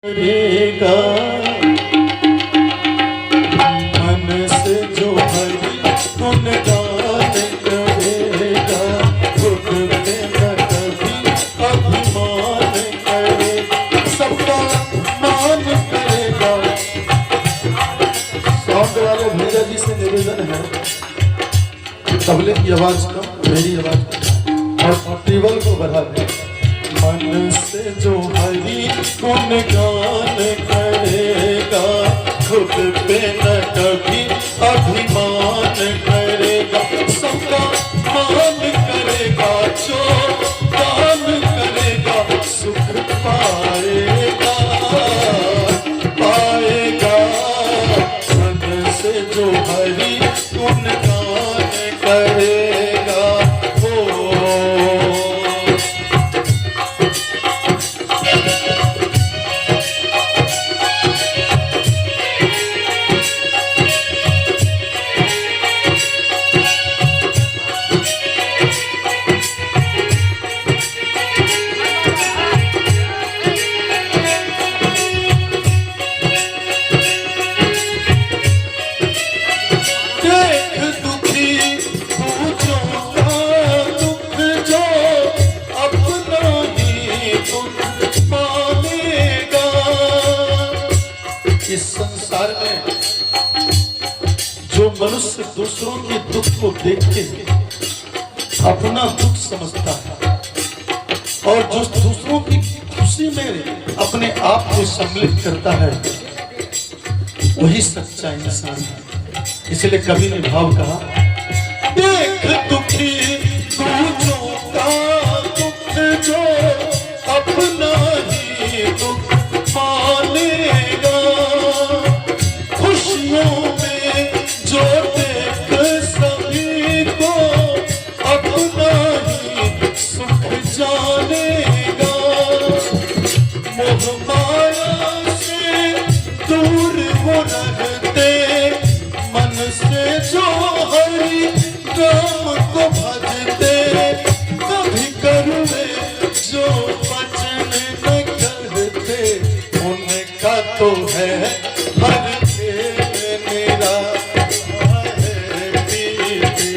करेगा मन से जो हरि गुणगान करेगा, खुद पे न कभी अभिमान करेगा, सबका मान करेगा। साउंड वाले भैया जी से निवेदन है, तबले की आवाज कम, मेरी आवाज कम और टेबल को बढ़ा दें। मन से जो हरि गुणगान करेगा, खुद पे न कभी अभिमान करेगा, सबका मान करेगा, जो दान करेगा सुख पाएगा पाएगा। मन से जो हरि गुणगान करेगा इस संसार में जो मनुष्य दूसरों के दुख को देख के अपना दुख समझता है और जो दूसरों की खुशी में अपने आप को सम्मिलित करता है, वही सच्चा इंसान है। इसलिए कवि ने भाव कहा, देख दुखी दूसरों का दुख जो अपना ही दुख मानेगा, खुशियों में जो देख सभी को अपना ही सुख जानेगा, मोह माया से दूर वो रहते, मन से जो हरि राम को भजते, कभी करुणे जो वचन न कहते, उनका तो है हर खेल निराला है पीते,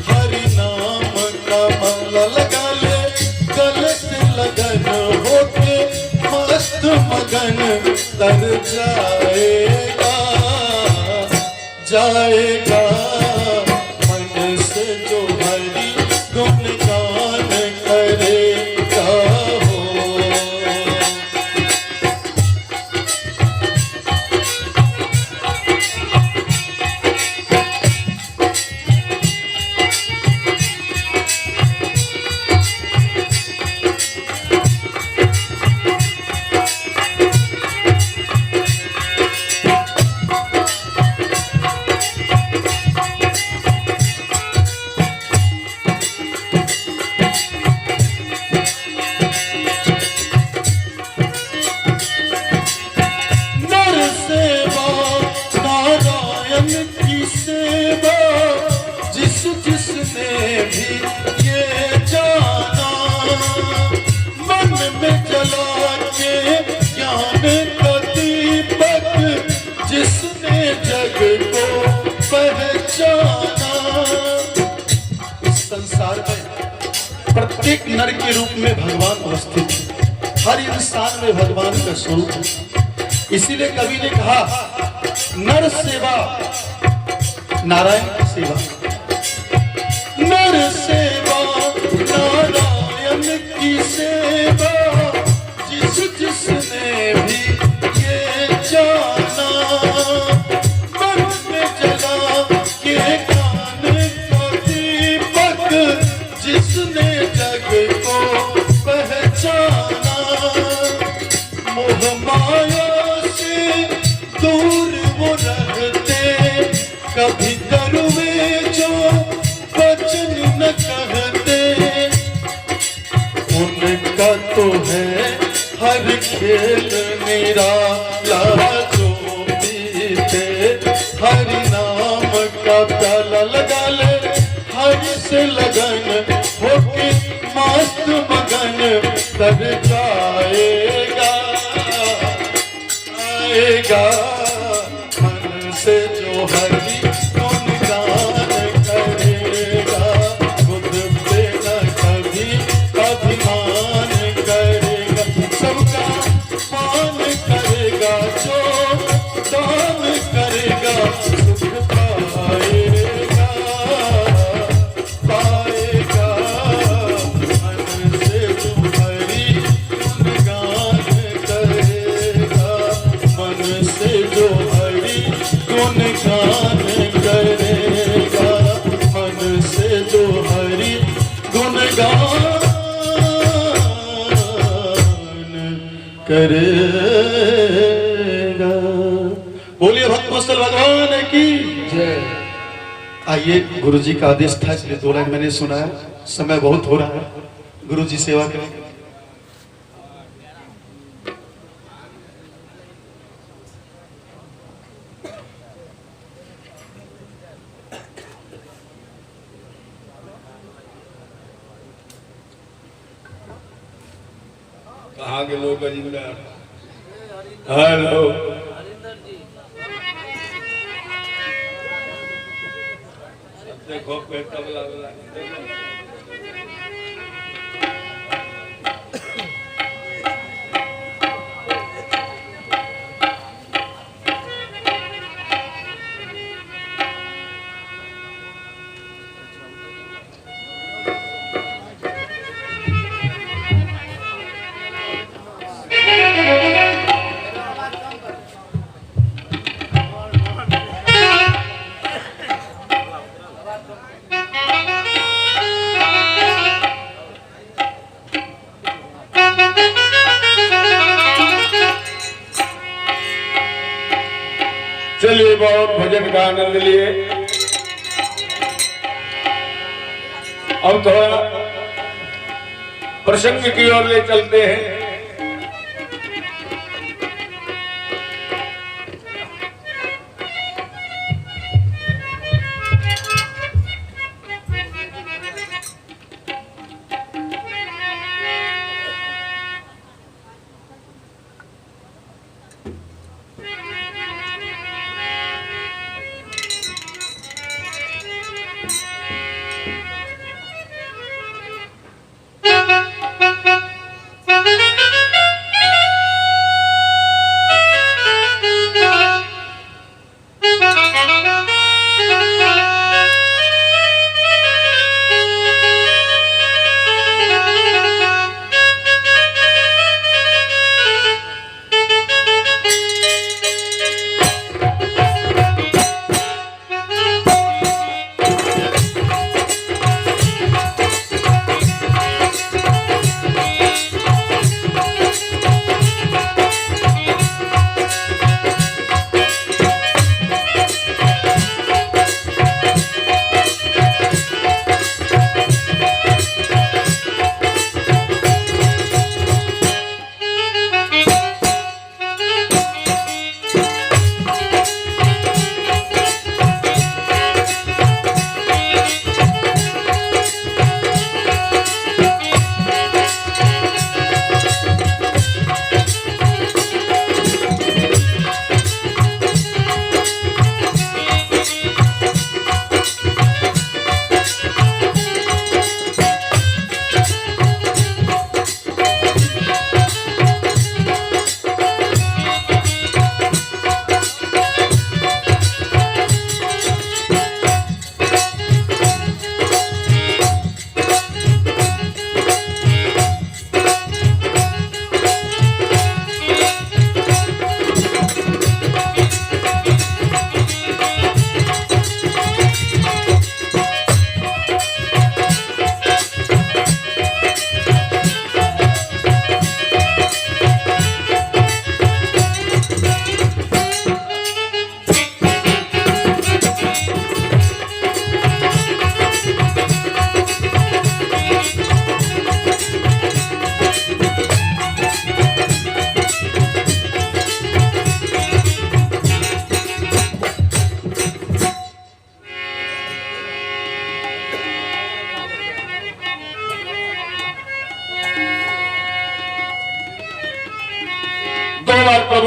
हरि नाम का माला लगा ले, गले से लगन होके मस्त मगन तर जाएगा जाएगा। मन से जो हरि गुणगान करेगा की सेवा, जिस जिसने भी ये जाना, मन में जला के ज्ञान का दीपक, जिसने जग को पहचाना। इस संसार में प्रत्येक नर के रूप में भगवान अवस्थित है, हर इंसान में भगवान का स्वरूप है। इसीलिए कवि ने कहा, नर सेवा नारायण की सेवा, नर सेवा नारायण की सेवा, जिस जिसने भी ये जाना, मन में जला के ज्ञान का दीपक, जिसने जग को पहचाना, मोह माया से दूर वो रहते, कभी करुवे जो वचन न कहते, उनका तो है हर खेल निराला जो पीते, हरि नाम का प्याला लगा ले, हरि से लगन होके मस्त मगन तर जाएगा पाएगा मन से जो हरि गुण गान करेगा, खुद पे न कभी अभिमान करेगा, सबका मान करेगा, जो दान करेगा सुख पाएगा, पाएगा मन से जो हरि गुण गान करेगा, मन से जो हरि गुण गान करेगा, मन से जो हरि गुण गान करेगा। बोलिए भक्तवत्सल भगवान की जय। आइए, गुरु जी का आदेश था इसलिए 2 लाइन मैंने सुनाया। समय बहुत हो रहा है, गुरु जी सेवा करें। कहाँ के लोग अजिंदर? हेलो, देखो पे तबला वाला चलिए, बहुत भजन का आनंद लिए। अब थोड़ा प्रसंग की ओर ले चलते हैं।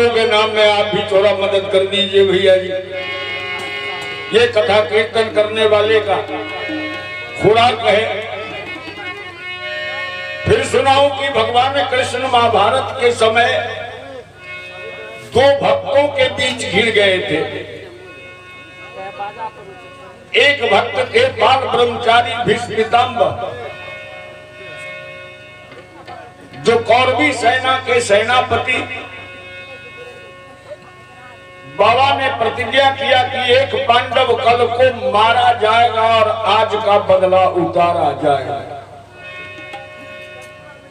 प्रभु के नाम में आप भी थोड़ा मदद कर दीजिए भैया जी। ये कथा कीर्तन करने वाले का खुराक है। फिर सुनाऊं कि भगवान कृष्ण महाभारत के समय दो भक्तों के बीच घिर गए थे। एक भक्त के बाल ब्रह्मचारी भीष्म पितामह, जो कौरवी सेना के सेनापति, बाबा ने प्रतिज्ञा किया कि एक पांडव कल को मारा जाएगा और आज का बदला उतारा जाएगा।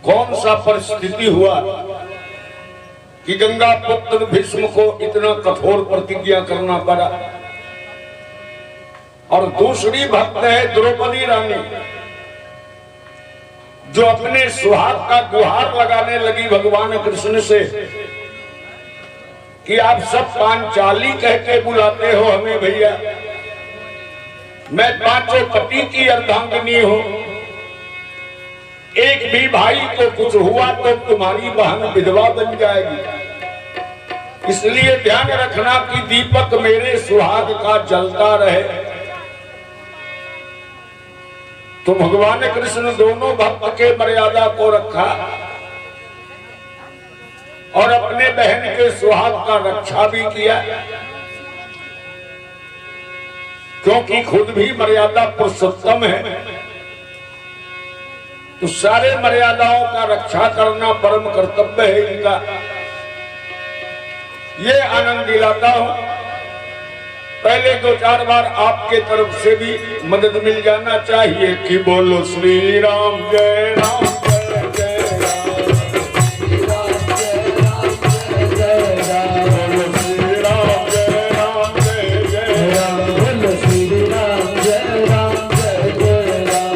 कौन सा परिस्थिति हुआ कि गंगा पुत्र भीष्म को इतना कठोर प्रतिज्ञा करना पड़ा। और दूसरी भक्त है द्रौपदी रानी, जो अपने सुहाग का गुहार लगाने लगी भगवान कृष्ण से कि आप सब पांचाली कह के बुलाते हो हमें भैया, मैं पांचों पति की अर्धांगिनी हूं, एक भी भाई को कुछ हुआ तो तुम्हारी बहन विधवा बन जाएगी। इसलिए ध्यान रखना कि दीपक मेरे सुहाग का जलता रहे। तो भगवान कृष्ण दोनों भक्त के मर्यादा को रखा और अपने बहन के सुहाग का रक्षा भी किया, क्योंकि खुद भी मर्यादा पुरुषोत्तम है। तो सारे मर्यादाओं का रक्षा करना परम कर्तव्य है इनका। ये आनंद दिलाता हूं। पहले 2-4 बार आपके तरफ से भी मदद मिल जाना चाहिए कि बोलो श्री राम जय राम जय जय राम, बोलो श्री राम जय राम जय जय राम, बोलो श्री राम जय राम जय जय राम।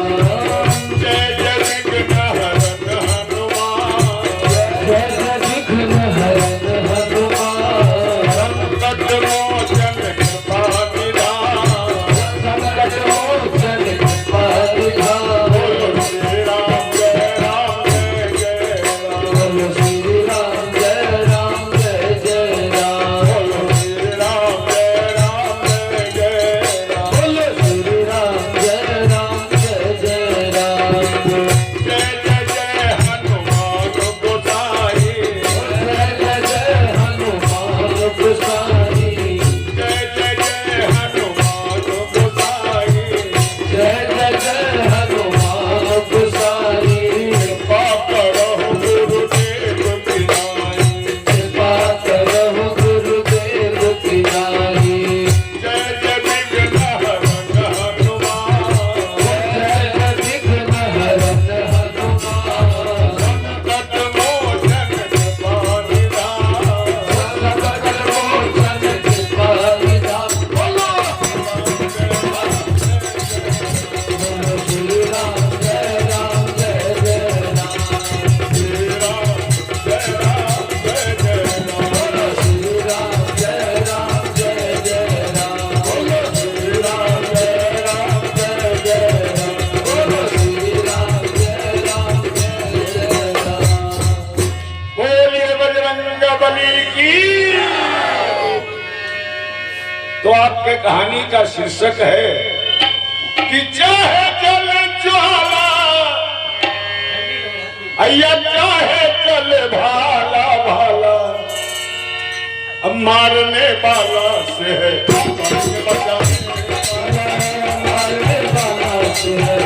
जय जय विघ्न हरन हनुमान, जय जय विघ्न हरन हनुमान, संकट मोचन तो आपके कहानी का शीर्षक है कि चाहे जल ज्वाला, अय्या चाहे चल भाला भाला, अब मारने वाला से है मारने वाला से है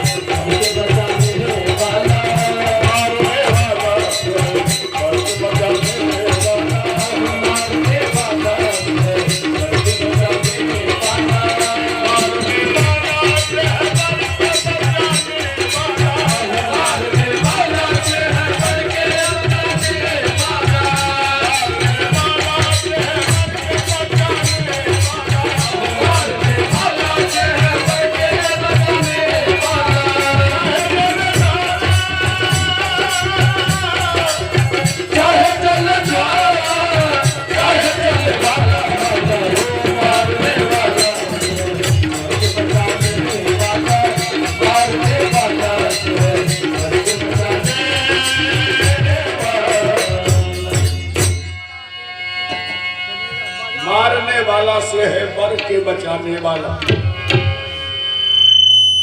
मारने वाला से है बर के बचाने वाला।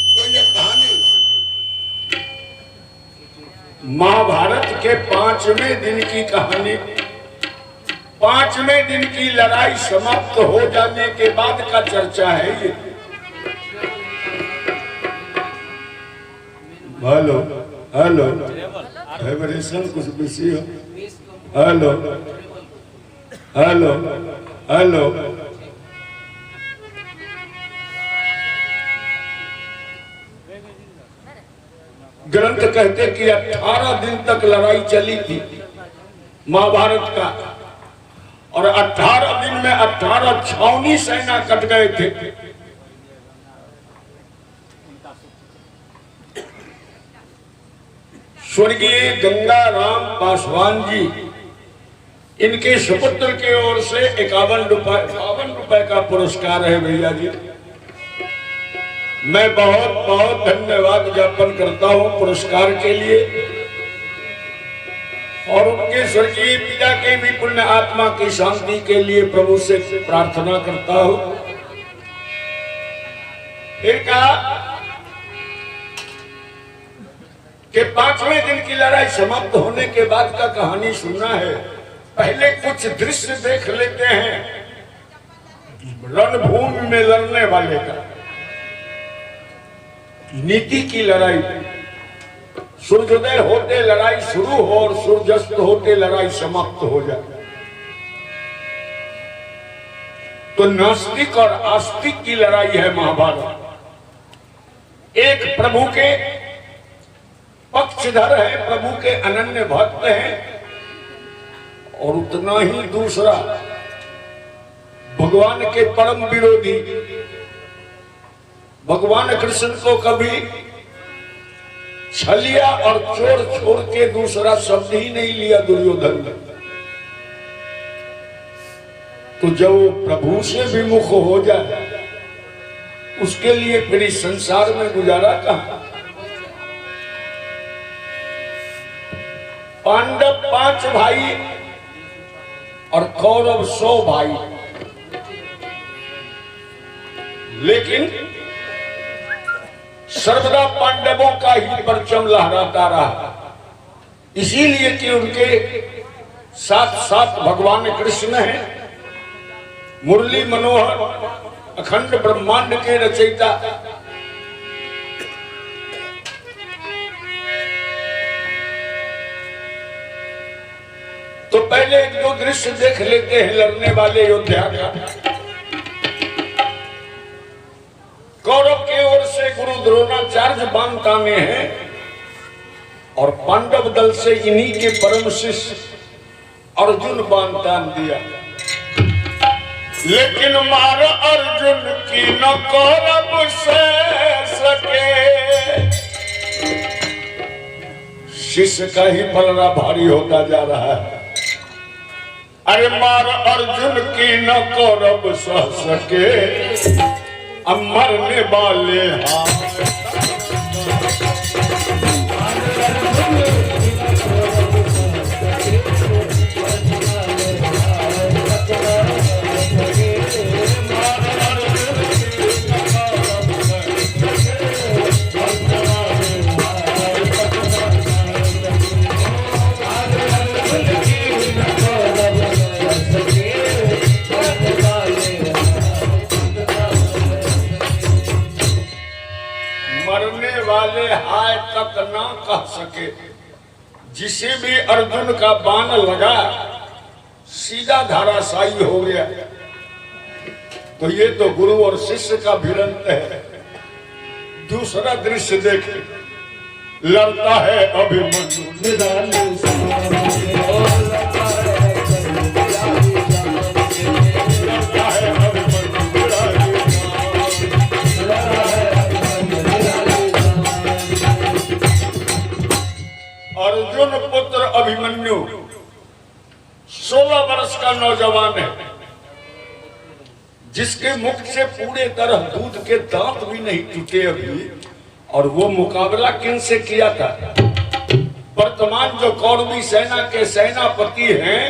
तो ये कहानी महाभारत के 5वें दिन की कहानी, 5वें दिन की लड़ाई समाप्त हो जाने के बाद का चर्चा है ये। हेलो हेलो वाइब्रेशन कुछ बेसी हो। हेलो हेलो हेलो ग्रंथ कहते कि 18 दिन तक लड़ाई चली थी महाभारत का, और 18 दिन में 18 छावनी सेना कट गए थे। स्वर्गीय गंगा राम पासवान जी, इनके सुपुत्र की ओर से 51 रुपए का पुरस्कार है भैया जी। मैं बहुत बहुत धन्यवाद ज्ञापन करता हूं पुरस्कार के लिए, और उनके स्वर्गीय पिता के भी पुण्य आत्मा की शांति के लिए प्रभु से प्रार्थना करता हूं। फिर कहा कि 5वें दिन की लड़ाई समाप्त होने के बाद का कहानी सुनना है। पहले कुछ दृश्य देख लेते हैं रणभूमि में लड़ने वाले का। नीति की लड़ाई, सूर्योदय होते लड़ाई शुरू हो और सूर्यास्त होते लड़ाई समाप्त हो जाए। तो नास्तिक और आस्तिक की लड़ाई है महाभारत। एक प्रभु के पक्षधर है, प्रभु के अनन्य भक्त हैं, और उतना ही दूसरा भगवान के परम विरोधी। भगवान कृष्ण को कभी छलिया और चोर छोड़ के दूसरा शब्द ही नहीं लिया दुर्योधन ने। तो जब वो प्रभु से विमुख हो जाए उसके लिए फिर इस संसार में गुजारा कहां। पांडव 5 भाई और कौरव 100 भाई, लेकिन सर्वदा पांडवों का ही परचम लहराता रहा, इसीलिए कि उनके साथ साथ भगवान कृष्ण हैं, मुरली मनोहर, अखंड ब्रह्मांड के रचयिता। तो पहले 1-2 दृश्य देख लेते हैं लड़ने वाले योद्धा का। कौरव की ओर से गुरु द्रोणाचार्य बाण ताने हैं, और पांडव दल से इन्हीं के परम शिष्य अर्जुन बाण तान दिया। लेकिन मार अर्जुन की न कौरव से सके, शिष्य का ही पलड़ा भारी होता जा रहा है। अरे मार अर्जुन की न कौरव सह सके, मरने वाले हाय तक ना कह सके। जिसे भी अर्जुन का बाण लगा सीधा धाराशायी हो गया। तो ये तो गुरु और शिष्य का भिड़ंत है। दूसरा दृश्य देखे, लड़ता है अभिमन्यु अर्जुन पुत्र अभिमन्यु 16 वर्ष का नौजवान है, जिसके मुख से पूरे तरह दूध के दांत भी नहीं टूटे अभी। और वो मुकाबला किन से किया था? वर्तमान जो कौरवी सेना के सेनापति हैं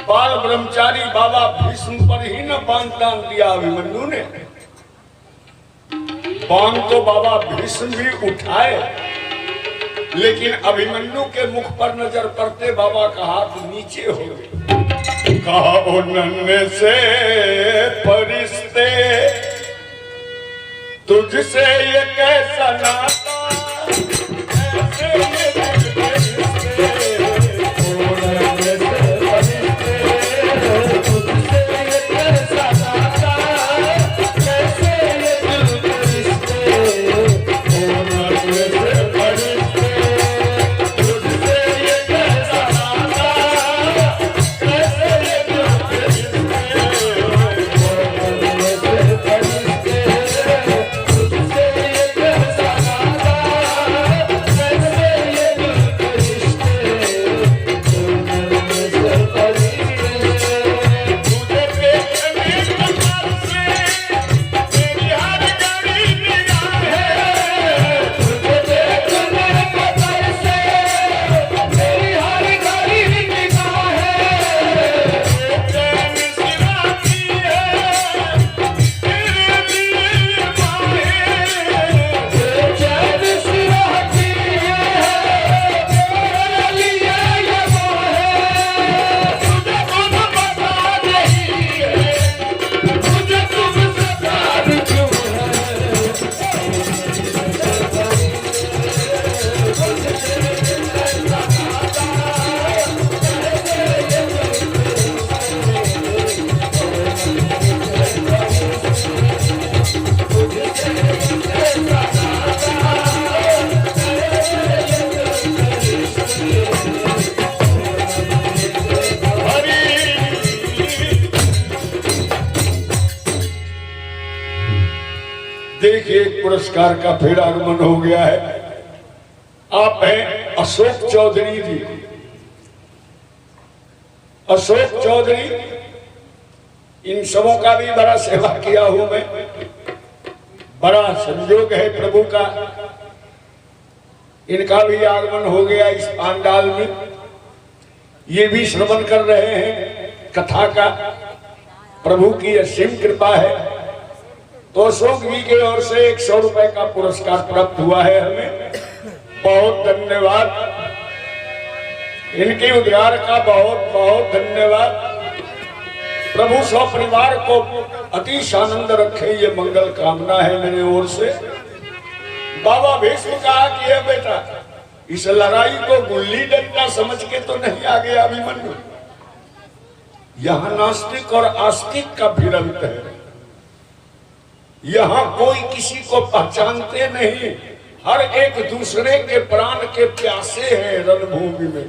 बाल ब्रह्मचारी बाबा भीष्म पर ही न बाण दान दिया अभिमन्यु ने। बाण तो बाबा भीष्म भी उठाए, लेकिन अभिमन्यु के मुख पर नजर पड़ते बाबा का हाथ नीचे हो गए। कहा ओ नन्हे से फरिश्ते तुझसे ये कैसा नाता, ऐसे ये दिल के रिश्ते। ओ नन्हे से फरिश्ते तुझसे ये कैसा नाता, कैसे ये दिल के रिश्ते। ओ नन्हे से फरिश्ते तुझसे ये कैसा नाता, कैसे ये दिल के रिश्ते। ओ नन्हे से फरिश्ते तुझसे ये कैसा नाता, कैसे ये दिल के रिश्ते। ओ नन्हे से फरिश्ते तुझे देखने कमर से मेरी हर घड़ी निगाह है। तुझे देखने कमर से मेरी हर घड़ी निगाह है। चैन सिराती है तेरे लिए बाहें, चैन सिराती है तेरे लिए ये बाहें। तुझे खुद पता नहीं है मुझे तुझसे प्यार क्यों देखिए, एक पुरस्कार का फिर आगमन हो गया है। आप हैं अशोक चौधरी जी। अशोक चौधरी, इन सबों का भी बड़ा सेवा किया हूं मैं। बड़ा संयोग है प्रभु का, इनका भी आगमन हो गया इस पांडाल में। ये भी श्रवण कर रहे हैं कथा का। प्रभु की असीम कृपा है। तो अशोक जी की ओर से 100 रुपए का पुरस्कार प्राप्त हुआ है हमें। बहुत धन्यवाद, इनके उद्गार का बहुत बहुत धन्यवाद। प्रभु सौ परिवार को अतिश आनंद रखे, ये मंगल कामना है मेरे ओर से। बाबा भीष्म कहा कि ये बेटा, इस लड़ाई को गुल्ली डंडा समझ के तो नहीं आ गया अभिमन्यु। यहाँ नास्तिक और आस्तिक का भी अंत है। यहाँ कोई किसी को पहचानते नहीं, हर एक दूसरे के प्राण के प्यासे हैं रणभूमि में।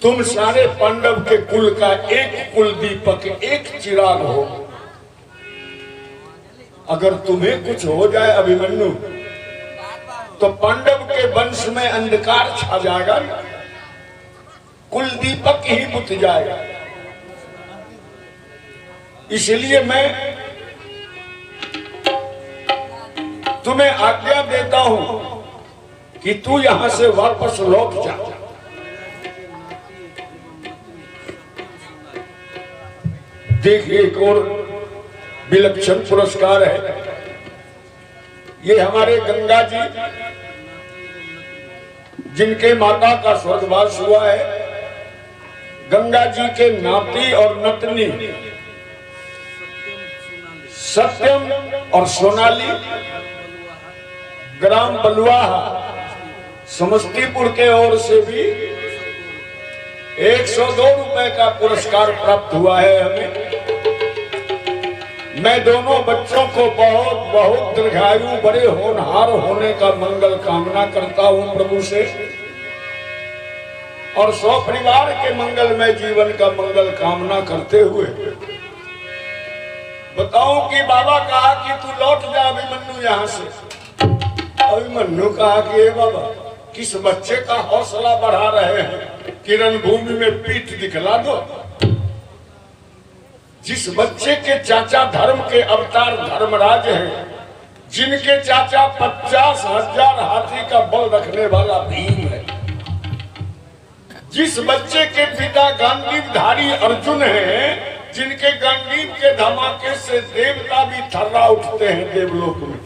तुम सारे पांडव के कुल का एक कुल दीपक, एक चिराग हो। अगर तुम्हें कुछ हो जाए अभिमन्यु, तो पांडव के वंश में अंधकार छा जाएगा, कुल दीपक ही बुझ जाएगा। इसलिए मैं तुम्हें आज्ञा देता हूं कि तू यहां से वापस लौट जा। देखिए, एक और विलक्षण पुरस्कार है। ये हमारे गंगा जी, जिनके माता का स्वर्गवास हुआ है, गंगा जी के नाती और नतनी सत्यम और सोनाली, ग्राम बलुआहा समस्तीपुर के ओर से भी 102 रुपए का पुरस्कार प्राप्त हुआ है हमें। मैं दोनों बच्चों को बहुत बहुत दीर्घायु, बड़े होनहार होने का मंगल कामना करता हूं प्रभु से, और सौ परिवार के मंगलमय जीवन का मंगल कामना करते हुए बताऊं कि बाबा कहा कि तू लौट जा अभिमन्यु यहां से। अभिमन्यु कहा कि ए बाबा, किस बच्चे का हौसला बढ़ा रहे हैं कि रणभूमि में पीठ दिखला दो। जिस बच्चे के चाचा धर्म के अवतार धर्मराज हैं, जिनके चाचा 50,000 हाथी का बल रखने वाला भीम है, जिस बच्चे के पिता गांडीवधारी अर्जुन हैं, जिनके गांडीव के धमाके से देवता भी थर्रा उठते हैं देवलोक में,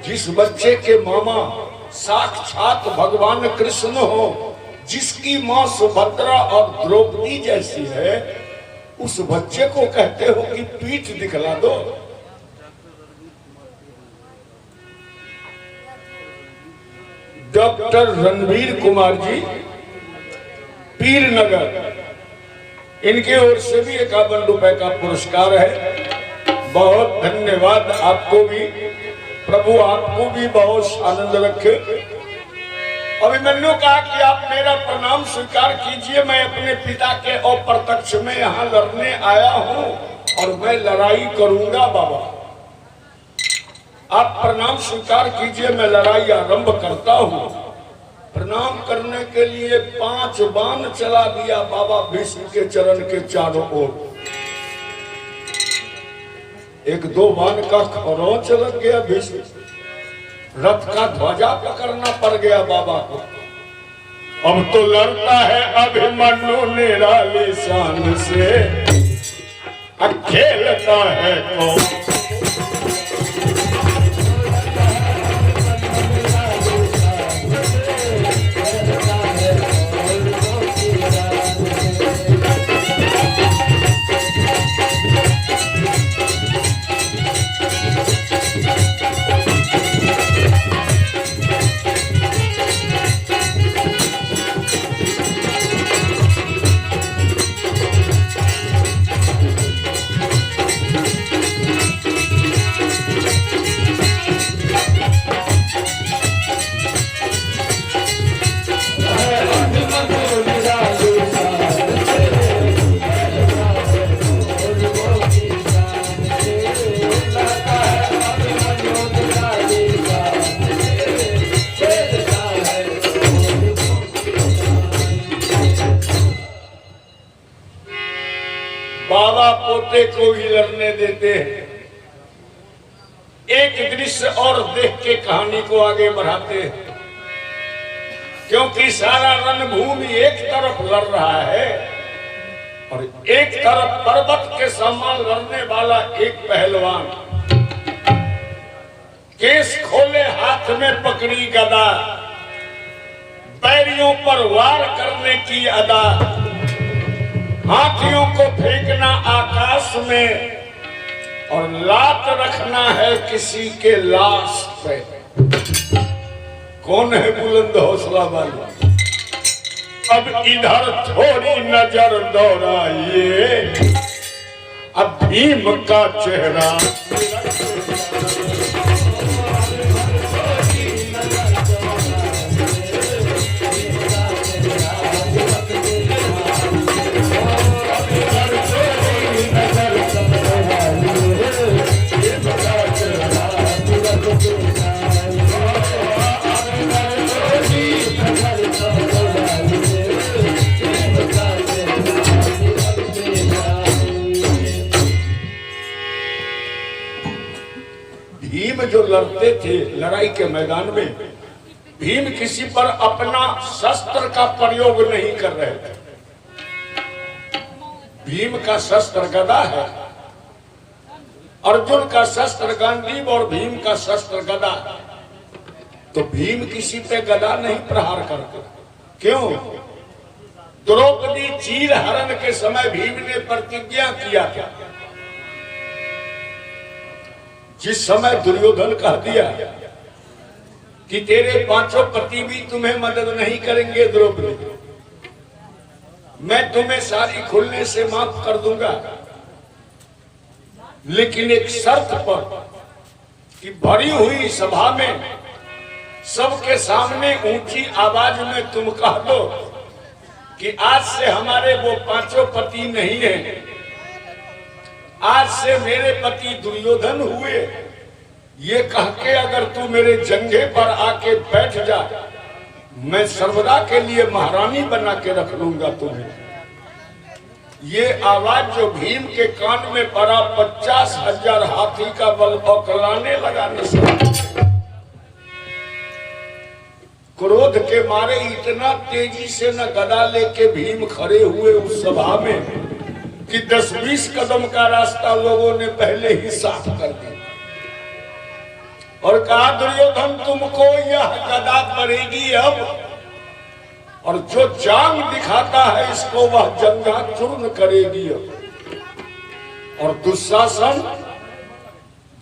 जिस बच्चे के मामा साक्षात भगवान कृष्ण हो, जिसकी मां सुभद्रा और द्रौपदी जैसी है, उस बच्चे को कहते हो कि पीठ दिखला दो। डॉक्टर रणवीर कुमार जी, पीर नगर, इनके ओर से भी 51 रुपए का पुरस्कार है। बहुत धन्यवाद आपको भी, प्रभु आपको भी बहुत आनंद रखे। अभिमन्यु कहा कि आप मेरा प्रणाम स्वीकार कीजिए, मैं अपने पिता के अप्रत्यक्ष में यहाँ लड़ने आया हूँ और मैं लड़ाई करूंगा बाबा। आप प्रणाम स्वीकार कीजिए, मैं लड़ाई आरंभ करता हूँ। प्रणाम करने के लिए 5 बाण चला दिया बाबा भीष्म के चरण के चारों ओर। 1-2 बाण का खरोंच लग गया भीष्म, रथ का ध्वजा पकड़ना पड़ गया बाबा को। अब तो लड़ता है अभिमन्यु निराली शान से, खेलता है कौन। बाबा पोते को ही लड़ने देते हैं। एक दृश्य और देख के कहानी को आगे बढ़ाते हैं, क्योंकि सारा रणभूमि एक तरफ लड़ रहा है और एक तरफ पर्वत के समान लड़ने वाला एक पहलवान, केस खोले हाथ में पकड़ी गदा, बैरियों पर वार करने की अदा, हाथियों को फेंकना आकाश में और लात रखना है किसी के लाश पे। कौन है बुलंद हौसला वाला? अब इधर थोड़ी नजर दौड़ाइए, अब भीम का चेहरा। भीम जो लड़ते थे लड़ाई के मैदान में, भीम किसी पर अपना शस्त्र का प्रयोग नहीं कर रहे थे। भीम का शस्त्र गदा है, अर्जुन का शस्त्र गांडीव और भीम का शस्त्र गदा। तो भीम किसी पे गदा नहीं प्रहार करते। क्यों? द्रौपदी चीर हरण के समय भीम ने प्रतिज्ञा किया था, जिस समय दुर्योधन कह दिया कि तेरे 5 पति भी तुम्हें मदद नहीं करेंगे द्रौपदी, मैं तुम्हें सारी खुलने से माफ कर दूंगा, लेकिन एक शर्त पर कि भरी हुई सभा में सबके सामने ऊंची आवाज में तुम कह दो कि आज से हमारे वो 5 पति नहीं हैं, आज से मेरे पति दुर्योधन हुए। ये कह के अगर तू मेरे जंघे पर आके बैठ जा, मैं सर्वदा के लिए महारानी बना के रख लूंगा तुम्हें। ये आवाज जो भीम के कान में पड़ा, 50,000 हाथी का बल औकलाने लगा। क्रोध के मारे इतना तेजी से न गदा लेके भीम खड़े हुए उस सभा में कि 10-20 कदम का रास्ता लोगों ने पहले ही साफ कर दिया और कहा दुर्योधन तुमको यह गदा पड़ेगी अब, और जो जांग दिखाता है इसको वह जंगा चूर्ण करेगी अब। और दुशासन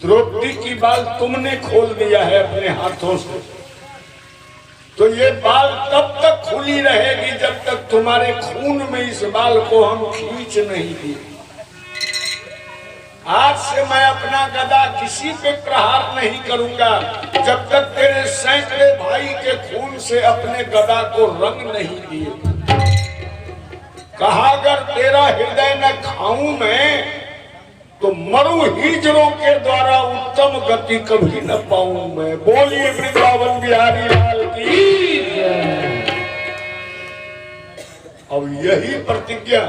द्रौपदी की बाल तुमने खोल दिया है अपने हाथों से, तो ये बाल तब तक खुली रहेगी जब तक तुम्हारे खून में इस बाल को हम खींच नहीं दिए। आज से मैं अपना गदा किसी पे प्रहार नहीं करूंगा जब तक तेरे सैकड़े भाई के खून से अपने गदा को रंग नहीं दिए। कहा अगर तेरा हृदय न खाऊं मैं तो मरु हिजरों के द्वारा उत्तम गति कभी न पाऊं मैं। बोलिए वृंदावन बिहारी लाल की। अब यही प्रतिज्ञा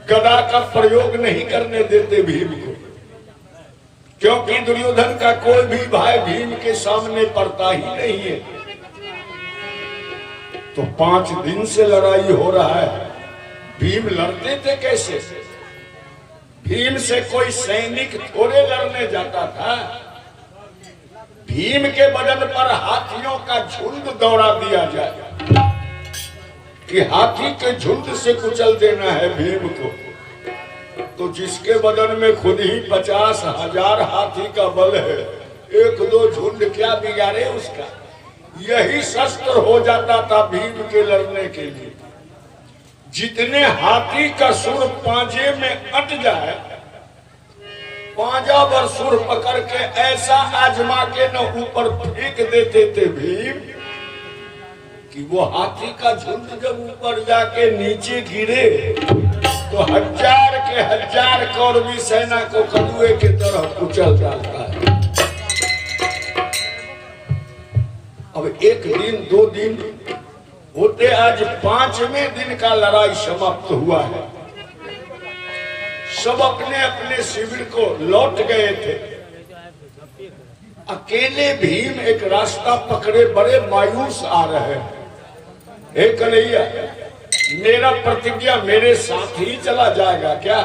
गदा का प्रयोग नहीं करने देते भीम को, क्योंकि दुर्योधन का कोई भी भाई भीम के सामने पड़ता ही नहीं है। तो 5 दिन से लड़ाई हो रहा है। भीम लड़ते थे कैसे? भीम से कोई सैनिक थोड़े लड़ने जाता था। भीम के बदन पर हाथियों का झुंड दौड़ा दिया जाए कि हाथी के झुंड से कुचल देना है भीम को, तो जिसके बदन में खुद ही 50,000 हाथी का बल है, 1-2 झुंड क्या बिगाड़े उसका। यही शस्त्र हो जाता था भीम के लड़ने के लिए। जितने हाथी का सुर पांजे में अट जाए, पांजा पर सुर पकड़ के ऐसा आजमा के न ऊपर फेंक देते थे भीम कि वो हाथी का झुंड जब ऊपर जाके नीचे गिरे तो 1000 के 1000 कौरवी सेना को कदुए की तरह कुचल डालता है। अब 1 दिन 2 दिन होते आज 5वें दिन का लड़ाई समाप्त हुआ है। सब अपने अपने शिविर को लौट गए थे। अकेले भीम एक रास्ता पकड़े बड़े मायूस आ रहे हैं। हे कन्हैया, मेरा प्रतिज्ञा मेरे साथ ही चला जाएगा क्या?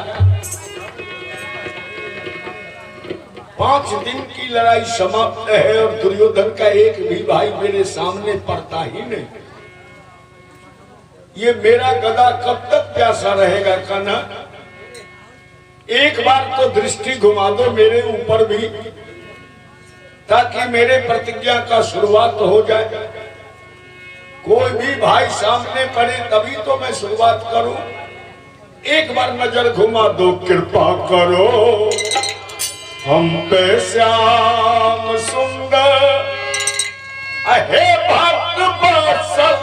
5 दिन की लड़ाई समाप्त है और दुर्योधन का एक भी भाई मेरे सामने पड़ता ही नहीं। ये मेरा गदा कब तक प्यासा रहेगा कान्हा? एक बार तो दृष्टि घुमा दो मेरे ऊपर भी, ताकि मेरे प्रतिज्ञा का शुरुआत हो जाए। कोई भी भाई सामने पड़े तभी तो मैं शुरुआत करूं। एक बार नजर घुमा दो, कृपा करो हम पे श्याम सुंदर अहे भक्त बत्सल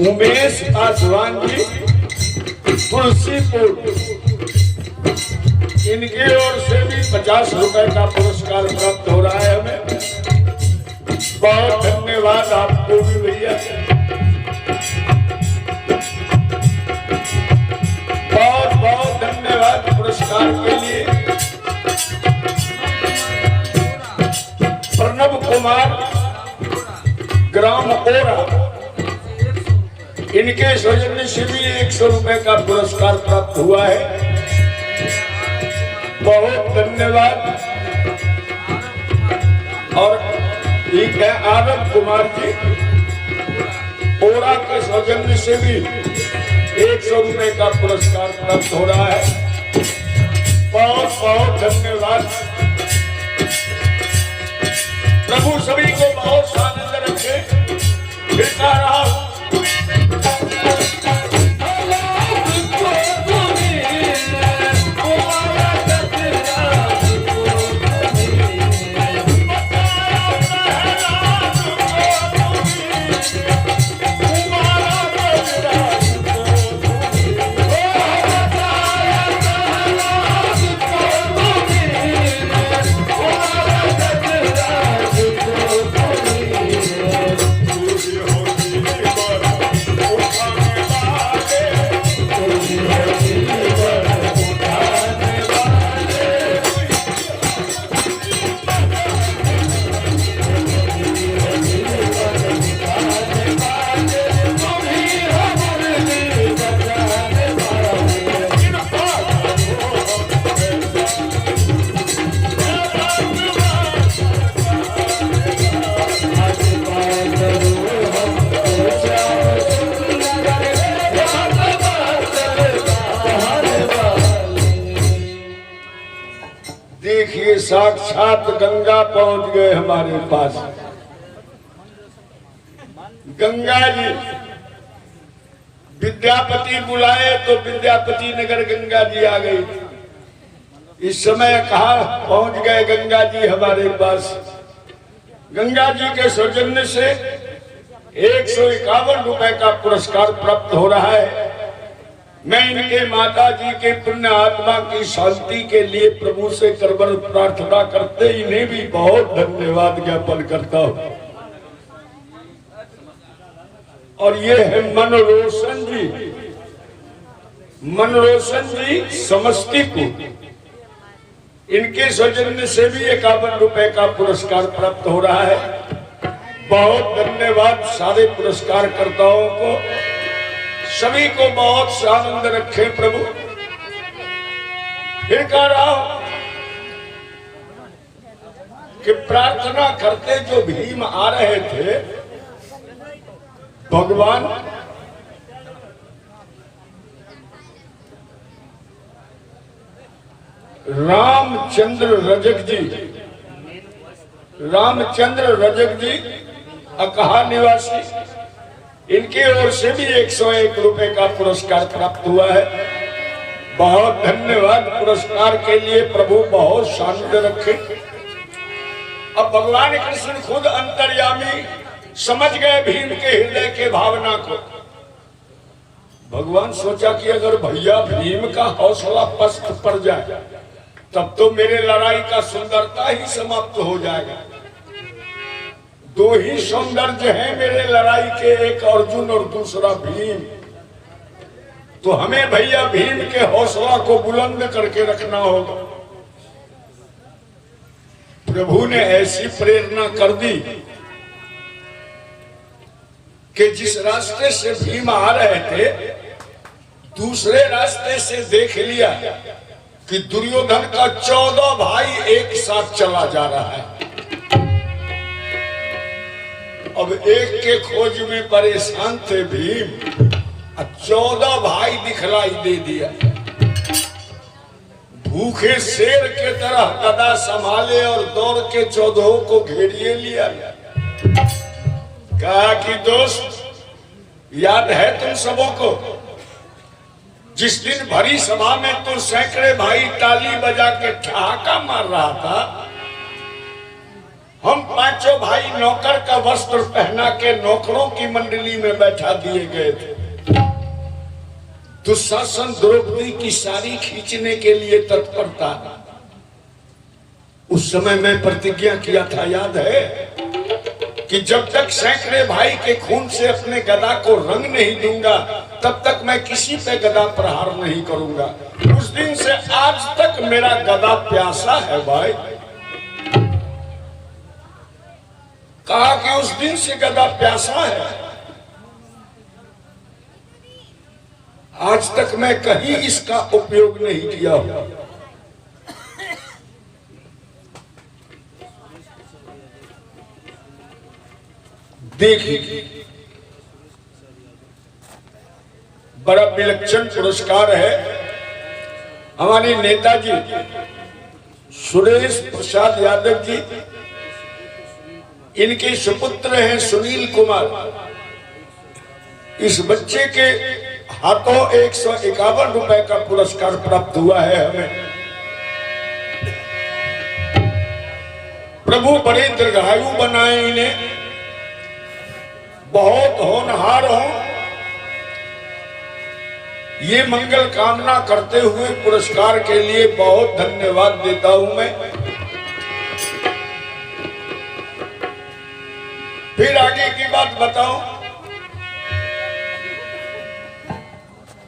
उमेश पासवान जी तुलसीपुर, इनकी ओर से भी 50 रुपए का पुरस्कार प्राप्त हो रहा है हमें। बहुत धन्यवाद आपको भी भैया, बहुत बहुत धन्यवाद पुरस्कार के लिए। प्रणव कुमार ग्राम ओरा, इनके सौजन्य से भी 100 रुपए का पुरस्कार प्राप्त हुआ है। बहुत धन्यवाद। और ठीक है, आनंद कुमार जी ओरा के सौजन्य से भी 100 रुपए का पुरस्कार प्राप्त हो रहा है। बहुत बहुत धन्यवाद। प्रभु सभी को बहुत आनंद रखे। फिर कह रहा हूं देखिए साक्षात गंगा पहुंच गए हमारे पास। गंगा जी विद्यापति बुलाए तो विद्यापति नगर गंगा जी आ गई। इस समय कहा पहुंच गए गंगा जी हमारे पास। गंगा जी के सौजन्य से 151 रुपए का पुरस्कार प्राप्त हो रहा है। मैं इनके माता जी के पुण्य आत्मा की शांति के लिए प्रभु से करबल प्रार्थना करते इन्हें भी बहुत धन्यवाद ज्ञापन करता हूं। और ये है मनरोशन जी, मनरोशन जी समस्तीपुर। इनके सौजन्य से भी 51 रुपए का पुरस्कार प्राप्त हो रहा है। बहुत धन्यवाद सारे पुरस्कार कर्ताओं को। सभी को बहुत आनंद रखे प्रभु। फिर कह रहा हूं कि प्रार्थना करते जो भीम आ रहे थे, भगवान रामचंद्र रजक जी, रामचंद्र रजक जी अकहा निवासी, इनकी ओर से भी 101 रुपए का पुरस्कार प्राप्त हुआ है। बहुत धन्यवाद पुरस्कार के लिए प्रभु बहुत शांत रखे। अब भगवान कृष्ण खुद अंतर्यामी समझ गए भीम के हृदय के भावना को। भगवान सोचा कि अगर भैया भीम का हौसला पस्त पड़ जाए तब तो मेरे लड़ाई का सुंदरता ही समाप्त हो जाएगा। दो ही सौंदर्य हैं मेरे लड़ाई के, एक अर्जुन और दूसरा भीम। तो हमें भैया भीम के हौसला को बुलंद करके रखना होगा। प्रभु ने ऐसी प्रेरणा कर दी कि जिस रास्ते से भीम आ रहे थे दूसरे रास्ते से देख लिया कि दुर्योधन का 14 भाई एक साथ चला जा रहा है। अब एक के खोज में परेशान थे भीम, 14 भाई दिखलाई दे दिया। भूखे शेर के तरह गदा संभाले और दौड़ के 14 को घेरिए लिया। कहा कि दोस्त याद है तुम सबों को जिस दिन भरी सभा में तो सैकड़े भाई ताली बजा के ठहाका मार रहा था, हम पांचों भाई नौकर का वस्त्र पहना के नौकरों की मंडली में बैठा दिए गए थे। दुशासन द्रौपदी की साड़ी खींचने के लिए तत्पर था। उस समय मैं प्रतिज्ञा किया था, याद है, कि जब तक सैकड़े भाई के खून से अपने गदा को रंग नहीं दूंगा तब तक मैं किसी पे गदा प्रहार नहीं करूंगा। उस दिन से आज तक मेरा गदा प्यासा है भाई। कहा कि उस दिन से गदा प्यासा है, आज तक मैं कहीं इसका उपयोग नहीं किया हूं। देखिए बड़ा विलक्षण पुरस्कार है। हमारे नेताजी सुरेश प्रसाद यादव जी, इनके सुपुत्र हैं सुनील कुमार। इस बच्चे के हाथों 151 रुपए का पुरस्कार प्राप्त हुआ है हमें। प्रभु बड़े दीर्घायु बनाए इन्हें, बहुत होनहार हो। ये मंगल कामना करते हुए पुरस्कार के लिए बहुत धन्यवाद देता हूं मैं। फिर आगे की बात बताऊं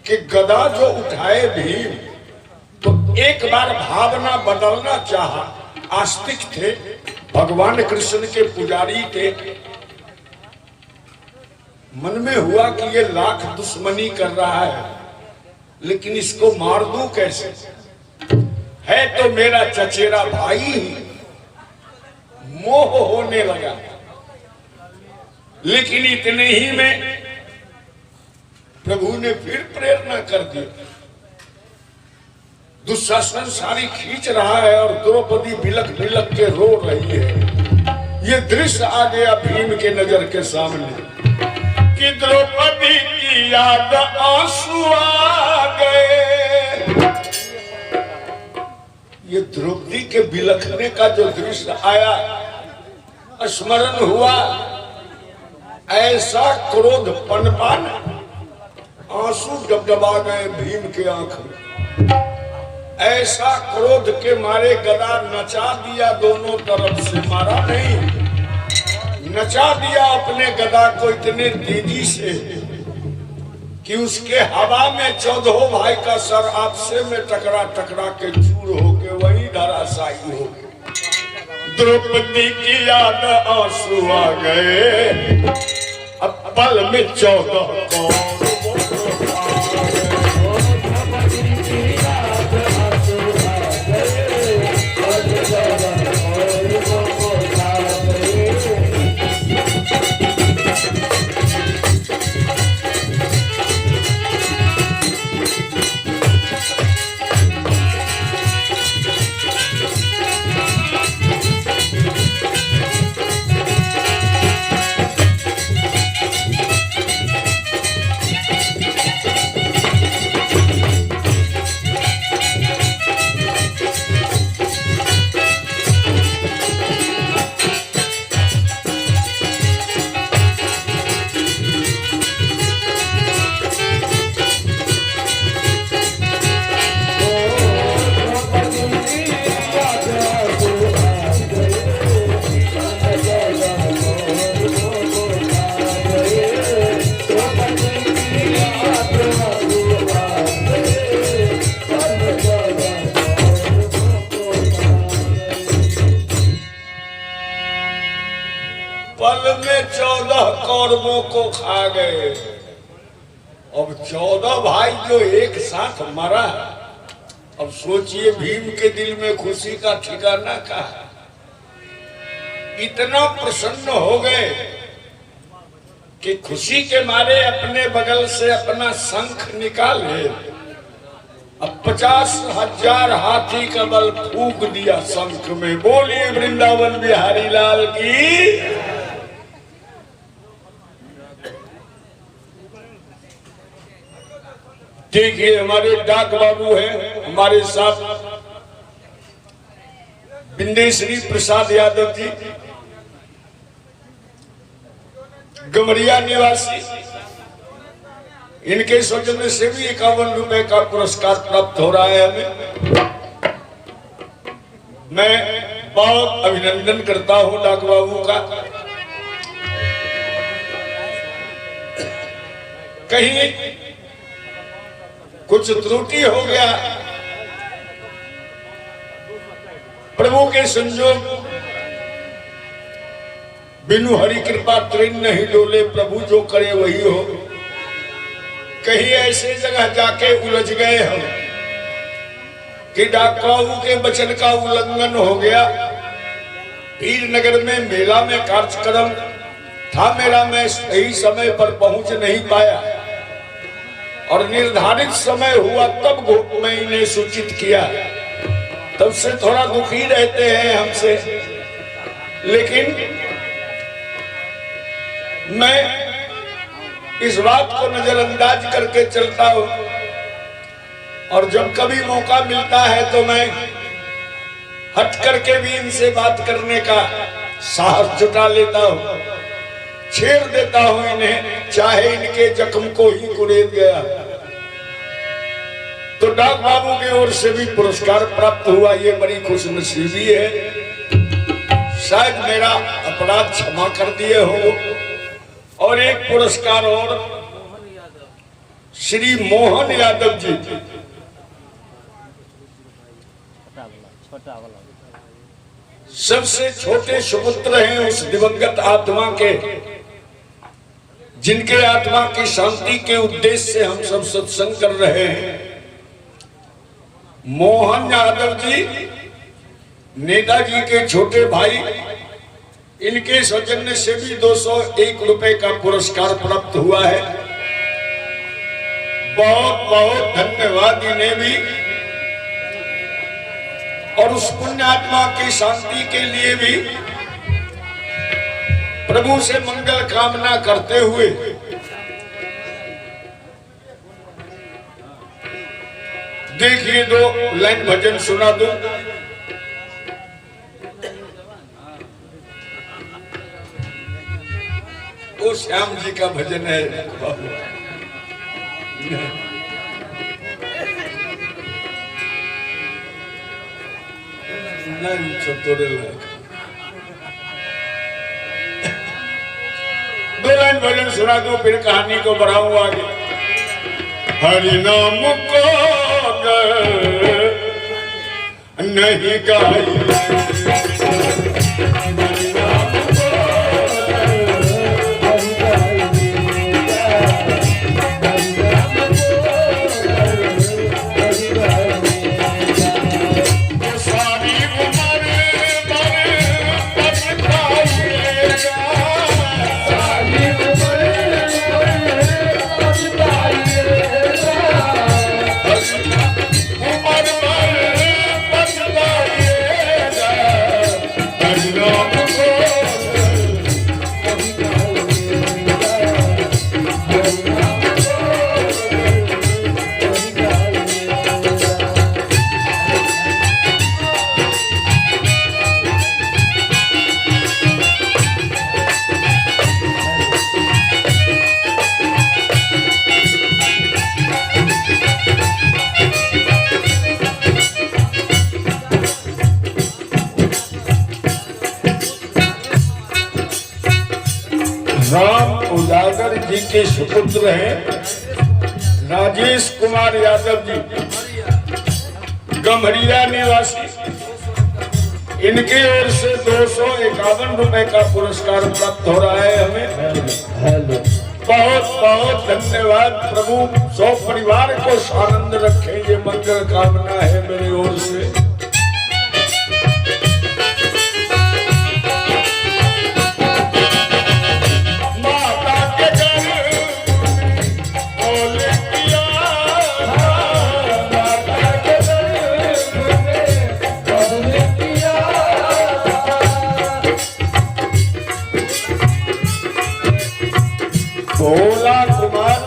कि गदा जो उठाए भीम, तो एक बार भावना बदलना चाहा। आस्तिक थे, भगवान कृष्ण के पुजारी थे। मन में हुआ कि ये लाख दुश्मनी कर रहा है, लेकिन इसको मार दूं कैसे? है तो मेरा चचेरा भाई ही। मोह होने लगा, लेकिन इतने ही में प्रभु ने फिर प्रेरणा कर दी। दुशासन सारी खींच रहा है और द्रौपदी बिलक बिलक के रो रही है। ये दृश्य आ गया भीम के नजर के सामने कि द्रौपदी की याद आंसू आ गए। ये द्रौपदी के बिलखने का जो दृश्य आया, स्मरण हुआ। ऐसा क्रोध पनपान, आंसू डबडबा गए भीम के आंख में। ऐसा क्रोध के मारे गदा नचा दिया, दोनों तरफ से मारा नहीं, नचा दिया अपने गदा को इतने तेजी से कि उसके हवा में 14 भाई का सर आपसे में टकरा टकरा के चूर होके वही धराशायी हो गए। द्रौपदी की याद आंसू आ गए, अब पल में 14 कौन कौरवों को खा गए। अब 14 भाई जो एक साथ मरा, अब सोचिए भीम के दिल में खुशी का ठिकाना कहा। इतना प्रसन्न हो गए कि खुशी के मारे अपने बगल से अपना शंख निकाले। अब 50,000 हाथी का बल फूंक दिया शंख में। बोलिए वृंदावन बिहारी लाल की। देखिए हमारे डाक बाबू हैं हमारे साथ, बिंदेश्वरी प्रसाद यादव जी, गमरिया निवासी। इनके सौजन्य से भी 51 रुपए का पुरस्कार प्राप्त हो रहा है हमें। मैं बहुत अभिनंदन करता हूं डाक बाबू का। कहीं कुछ त्रुटि हो गया, प्रभु के संजोग, बिनु हरि कृपा त्रिन नहीं डोले, प्रभु जो करे वही हो। कहीं ऐसे जगह जाके उलझ गए हम कि डाकबाबू के वचन का उल्लंघन हो गया। पीर नगर में मेला में कार्यक्रम था मेरा, मैं सही समय पर पहुंच नहीं पाया और निर्धारित समय हुआ तब मैं इन्हें सूचित किया। तब से थोड़ा दुखी रहते हैं हमसे, लेकिन मैं इस बात को नजरअंदाज करके चलता हूं और जब कभी मौका मिलता है तो मैं हट करके भी इनसे बात करने का साहस जुटा लेता हूं, छेड़ देता हूं इन्हें, चाहे इनके जख्म को ही कुरेद गया। तो डाक बाबू की ओर से भी पुरस्कार प्राप्त हुआ, ये बड़ी खुशनसीबी है। शायद मेरा अपराध क्षमा कर दिए हो। और एक पुरस्कार और श्री मोहन यादव जी, सबसे छोटे सुपुत्र हैं उस दिवंगत आत्मा के, जिनके आत्मा की शांति के उद्देश्य से हम सब सत्संग कर रहे हैं। मोहन यादव जी नेताजी के छोटे भाई, इनके सौजन्य से भी 201 रुपए का पुरस्कार प्राप्त हुआ है। बहुत बहुत धन्यवाद इन्हें भी। और उस पुण्यात्मा की शांति के लिए भी प्रभु से मंगल कामना करते हुए देखिए 2 लाइन भजन सुना दो। वो श्याम जी का भजन है। दो लाइन भजन सुना दो, फिर कहानी को बढ़ाऊं आगे। हरि नाम को नहीं गाई, राम उजागर जी के सुपुत्र हैं राजेश कुमार यादव जी, गम्हरिया निवासी। इनके ओर से 251 रुपए का पुरस्कार प्राप्त हो रहा है हमें। बहुत बहुत धन्यवाद। प्रभु सौ परिवार को आनंद रखे, ये मंगल कामना है मेरी ओर से। भोला कुमार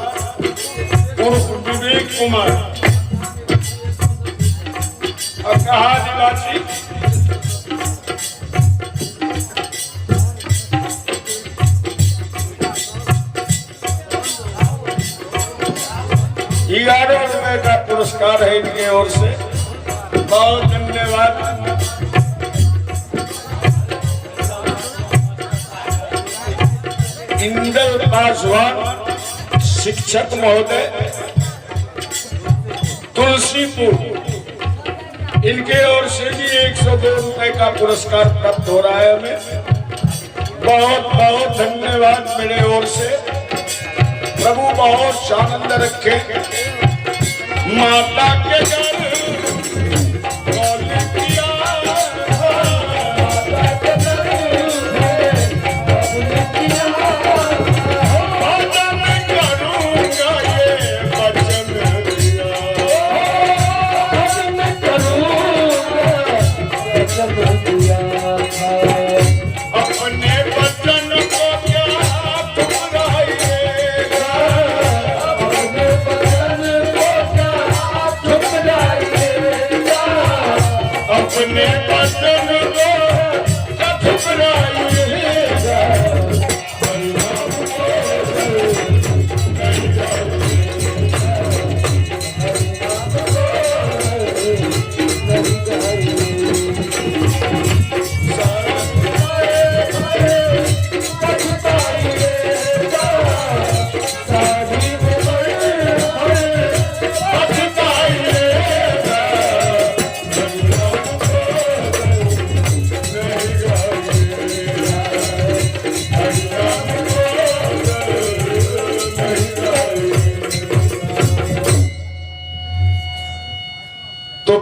उर्फ विवेक कुमार, अकहा निवासी। ₹11 का पुरस्कार है इनके ओर से। बहुत धन्यवाद। इंदल पासवान शिक्षक महोदय, तुलसीपुर, इनके ओर से भी 102 रुपए का पुरस्कार प्राप्त हो रहा है हमें। बहुत बहुत धन्यवाद मेरे ओर से। प्रभु बहुत आनंद रखे। माता के घर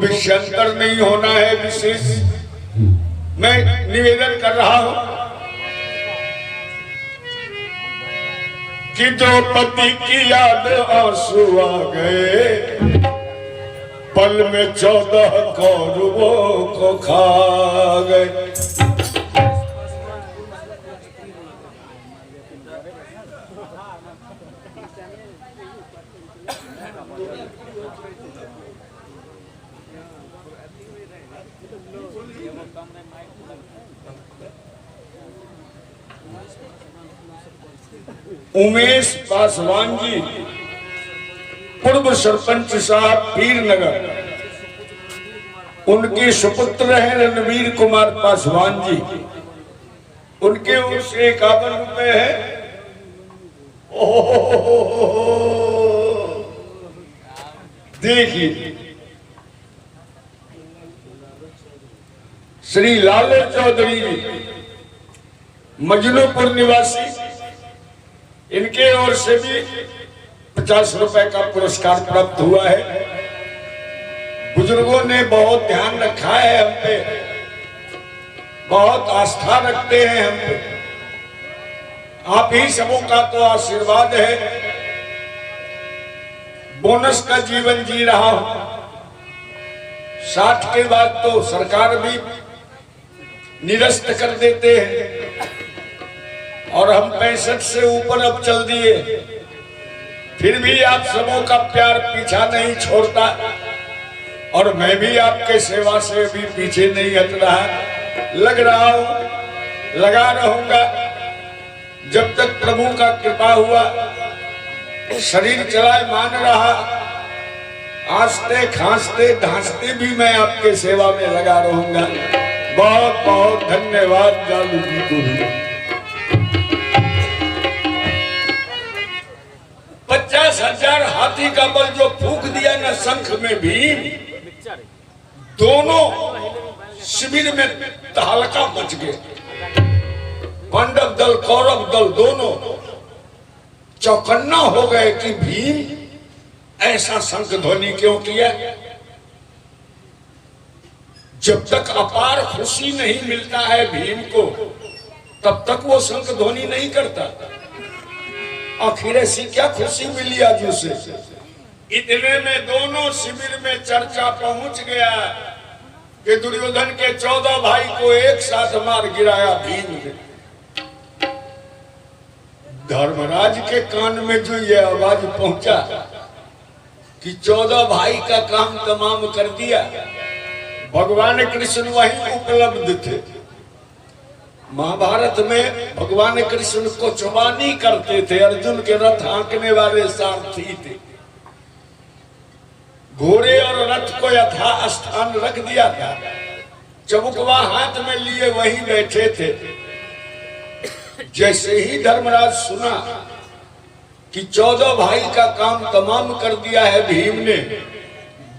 विषयांतर नहीं होना है। विशेष मैं निवेदन कर रहा हूं कि द्रौपदी की याद आंसू आ गए, पल में 14 कौरवों को खा गए। उमेश पासवान जी पूर्व सरपंच साहब पीरनगर, उनके सुपुत्र हैं रणवीर कुमार पासवान जी, उनके ओर से 51 रुपए है। देखिए श्री लाल चौधरी जी मजनूपुर निवासी, इनके ओर से भी 50 रुपए का पुरस्कार प्राप्त हुआ है। बुजुर्गों ने बहुत ध्यान रखा है हम पे, बहुत आस्था रखते हैं हम पे। आप ही सबों का तो आशीर्वाद है। बोनस का जीवन जी रहा हूं। 60 के बाद तो सरकार भी निरस्त कर देते हैं और हम 65 से ऊपर अब चल दिए, फिर भी आप सबों का प्यार पीछा नहीं छोड़ता और मैं भी आपके सेवा से भी पीछे नहीं हट रहा। लग रहा हूं, लगा रहूंगा जब तक प्रभु का कृपा हुआ। शरीर चलायमान रहा, आंसते खांसते ढांसते भी मैं आपके सेवा में लगा रहूंगा। बहुत बहुत धन्यवाद जालू जी को भी। 50,000 हाथी का बल जो फूंक दिया न शंख में भी, दोनों शिविर में तहलका मच गए। पांडव दल कौरव दल दोनों चौकन्ना हो गए कि भीम ऐसा शंख ध्वनि क्यों किया। जब तक अपार खुशी नहीं मिलता है भीम को, तब तक वो शंख ध्वनि नहीं करता। आखिर ऐसी क्या खुशी मिली आज उसे। इतने में दोनों शिविर में चर्चा पहुंच गया कि दुर्योधन के 14 भाई को एक साथ मार गिराया भीम ने। धर्मराज के कान में जो ये आवाज पहुंचा कि 14 भाई का काम तमाम कर दिया, भगवान कृष्ण वहीं उपलब्ध थे। महाभारत में भगवान कृष्ण को चुबानी करते थे, अर्जुन के रथ हाँकने वाले सारथी थे। घोड़े और रथ को यथा स्थान रख दिया था, चबुकवा हाथ में लिए वहीं बैठे थे। जैसे ही धर्मराज सुना कि 14 भाई का काम तमाम कर दिया है भीम ने,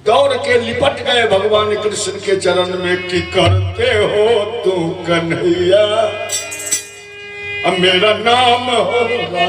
दौड़ के लिपट गए भगवान कृष्ण के चरण में कि करते हो तू कन्हैया, अब मेरा नाम होगा।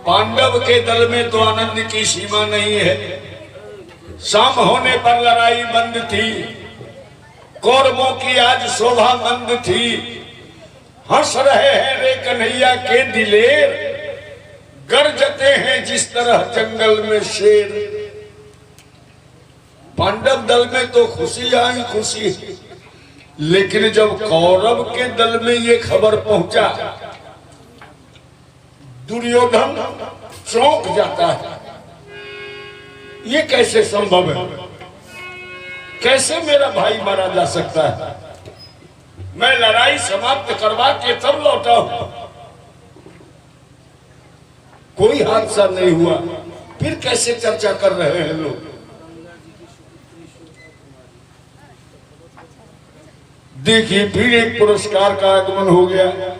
पांडव के दल में तो आनंद की सीमा नहीं है। शाम होने पर लड़ाई बंद थी, कौरवों की आज शोभा मंद थी। हंस रहे हैं रे कन्हैया के दिलेर, गरजते हैं जिस तरह जंगल में शेर। पांडव दल में तो खुशी आई खुशी, लेकिन जब कौरव के दल में ये खबर पहुंचा, दुर्योधन चौंक जाता है। ये कैसे संभव है? कैसे मेरा भाई मारा जा सकता है? मैं लड़ाई समाप्त करवा के तब लौटा हूं, कोई हादसा नहीं हुआ, फिर कैसे चर्चा कर रहे हैं लोग? देखिए, फिर एक पुरस्कार का आगमन हो गया।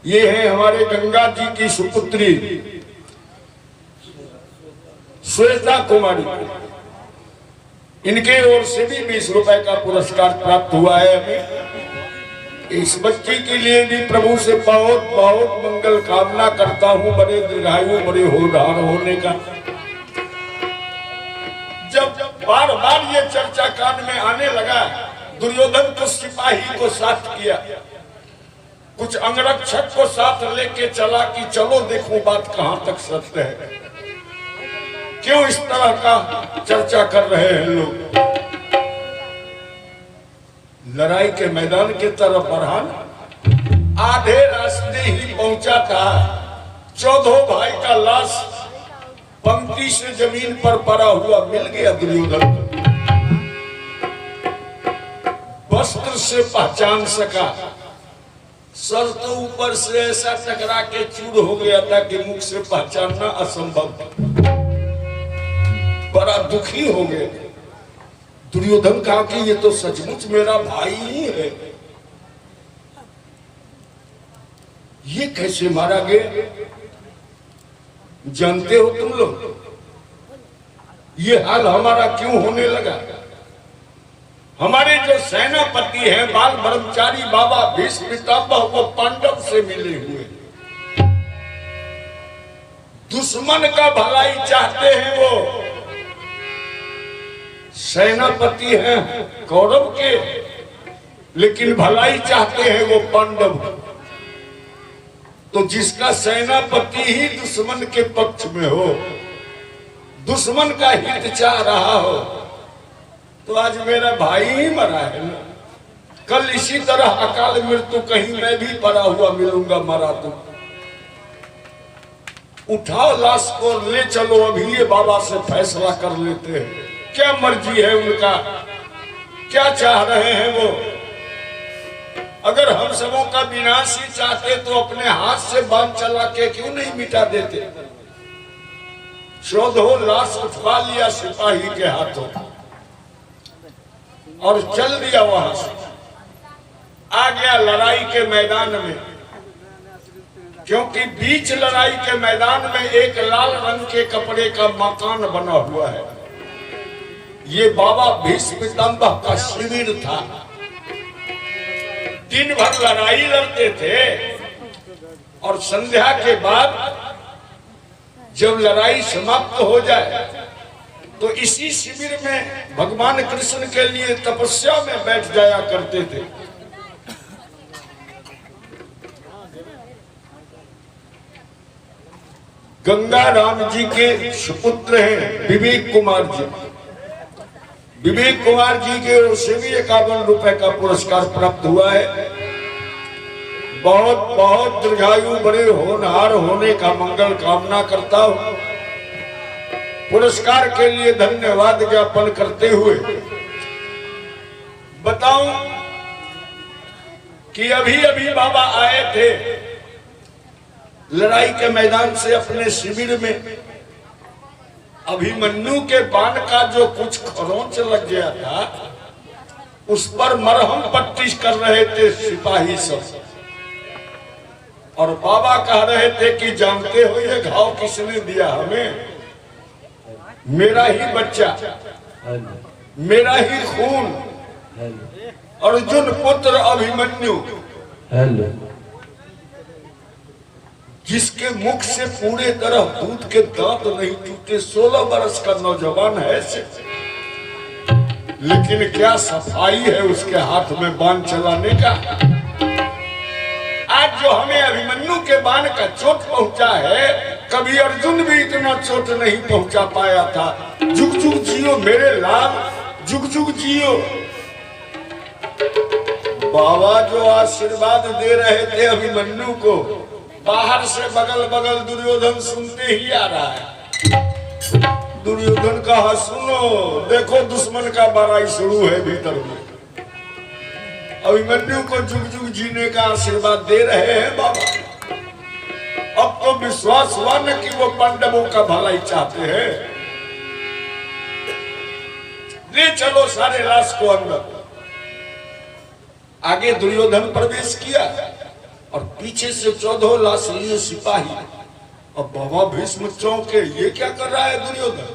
ये है हमारे गंगा जी की सुपुत्री श्वेता कुमारी। इनके ओर से भी 20 रुपए का पुरस्कार प्राप्त हुआ है हमें। इस बच्ची के लिए भी प्रभु से बहुत बहुत मंगल कामना करता हूं, बड़े दीर्घायु, बड़े होनहार होने का। जब बार बार ये चर्चा कान में आने लगा, दुर्योधन कुछ सिपाही को साथ किया, कुछ अंगरक्षक को साथ लेके चला कि चलो देखो बात कहां तक सत्य है। क्यों इस तरह का चर्चा कर रहे हैं लोग? लड़ाई के मैदान की तरफ बढ़ान आधे रास्ते ही पहुंचा था, चौधो भाई का लाश पंक्ति से जमीन पर पड़ा हुआ मिल गया दुर्योधन। वस्त्र से पहचान सका, सर तो ऊपर से ऐसा टकरा के चूर हो गया था कि मुख से पहचानना असंभव। बड़ा दुखी हो गए। दुर्योधन कहा कि ये तो सचमुच मेरा भाई ही है, ये कैसे मारा गया? जानते हो तुम लोग ये हाल हमारा क्यों होने लगा? हमारे जो सेनापति हैं, बाल ब्रह्मचारी बाबा भीष्म पितामह, वो पांडव से मिले हुए, दुश्मन का भलाई चाहते हैं। वो सेनापति हैं कौरव के, लेकिन भलाई चाहते हैं वो पांडव। तो जिसका सेनापति ही दुश्मन के पक्ष में हो, दुश्मन का हित चाह रहा हो, तो आज मेरा भाई ही मरा है ना। कल इसी तरह अकाल मृत्यु कहीं मैं भी पड़ा हुआ मिलूंगा मरा तो। उठाओ लाश को, ले चलो, अभी ये बाबा से फैसला कर लेते हैं क्या मर्जी है उनका, क्या चाह रहे हैं वो। अगर हम सबों का विनाश ही चाहते तो अपने हाथ से बांध चला के क्यों नहीं मिटा देते? शोधो लाश उठवा लिया सिपाही के हाथों और चल दिया वहां से, आ गया लड़ाई के मैदान में। क्योंकि बीच लड़ाई के मैदान में एक लाल रंग के कपड़े का मकान बना हुआ है। ये बाबा भीष्म पितामह का शिविर था। दिन भर लड़ाई लड़ते थे और संध्या के बाद जब लड़ाई समाप्त हो जाए तो इसी शिविर में भगवान कृष्ण के लिए तपस्या में बैठ जाया करते थे। गंगा राम जी के सुपुत्र हैं विवेक कुमार जी। विवेक कुमार जी के ओर से भी 51 रुपए का पुरस्कार प्राप्त हुआ है। बहुत बहुत दीर्घायु, बड़े होनहार होने का मंगल कामना करता हूं। पुरस्कार के लिए धन्यवाद ज्ञापन करते हुए बताऊं कि अभी अभी बाबा आए थे लड़ाई के मैदान से अपने शिविर में। अभिमन्यु के बाण का जो कुछ खरोंच लग गया था, उस पर मरहम पट्टी कर रहे थे सिपाही सब। और बाबा कह रहे थे कि जानते हो ये घाव किसने दिया हमें? मेरा ही बच्चा, मेरा ही खून, अर्जुन पुत्र अभिमन्यु। जिसके मुख से पूरे तरह दूध के दांत नहीं टूटे, 16 बरस का नौजवान है से, लेकिन क्या सफाई है उसके हाथ में बाण चलाने का। आज जो हमें अभिमन्यु के बाण का चोट पहुंचा है, कभी अर्जुन भी इतना चोट नहीं पहुंचा पाया था। जुग जुग जियो मेरे लाल, जुग जुग जियो। बाबा जो आशीर्वाद दे रहे थे अभिमन्यु को, बाहर से बगल बगल दुर्योधन सुनते ही आ रहा है। दुर्योधन कहा सुनो, देखो दुश्मन का बड़ाई शुरू है भीतर में। अभिमन्यु को जुग जुग जीने का आशीर्वाद दे रहे हैं बाबा। अब तो विश्वास हुआ न कि वो पांडवों का भलाई चाहते हैं। ले चलो सारे रास को अंदर। आगे दुर्योधन प्रवेश किया और पीछे से 14 लाशलीय सिपाही। अब बाबा भीष्म चौंके, ये क्या कर रहा है दुर्योधन?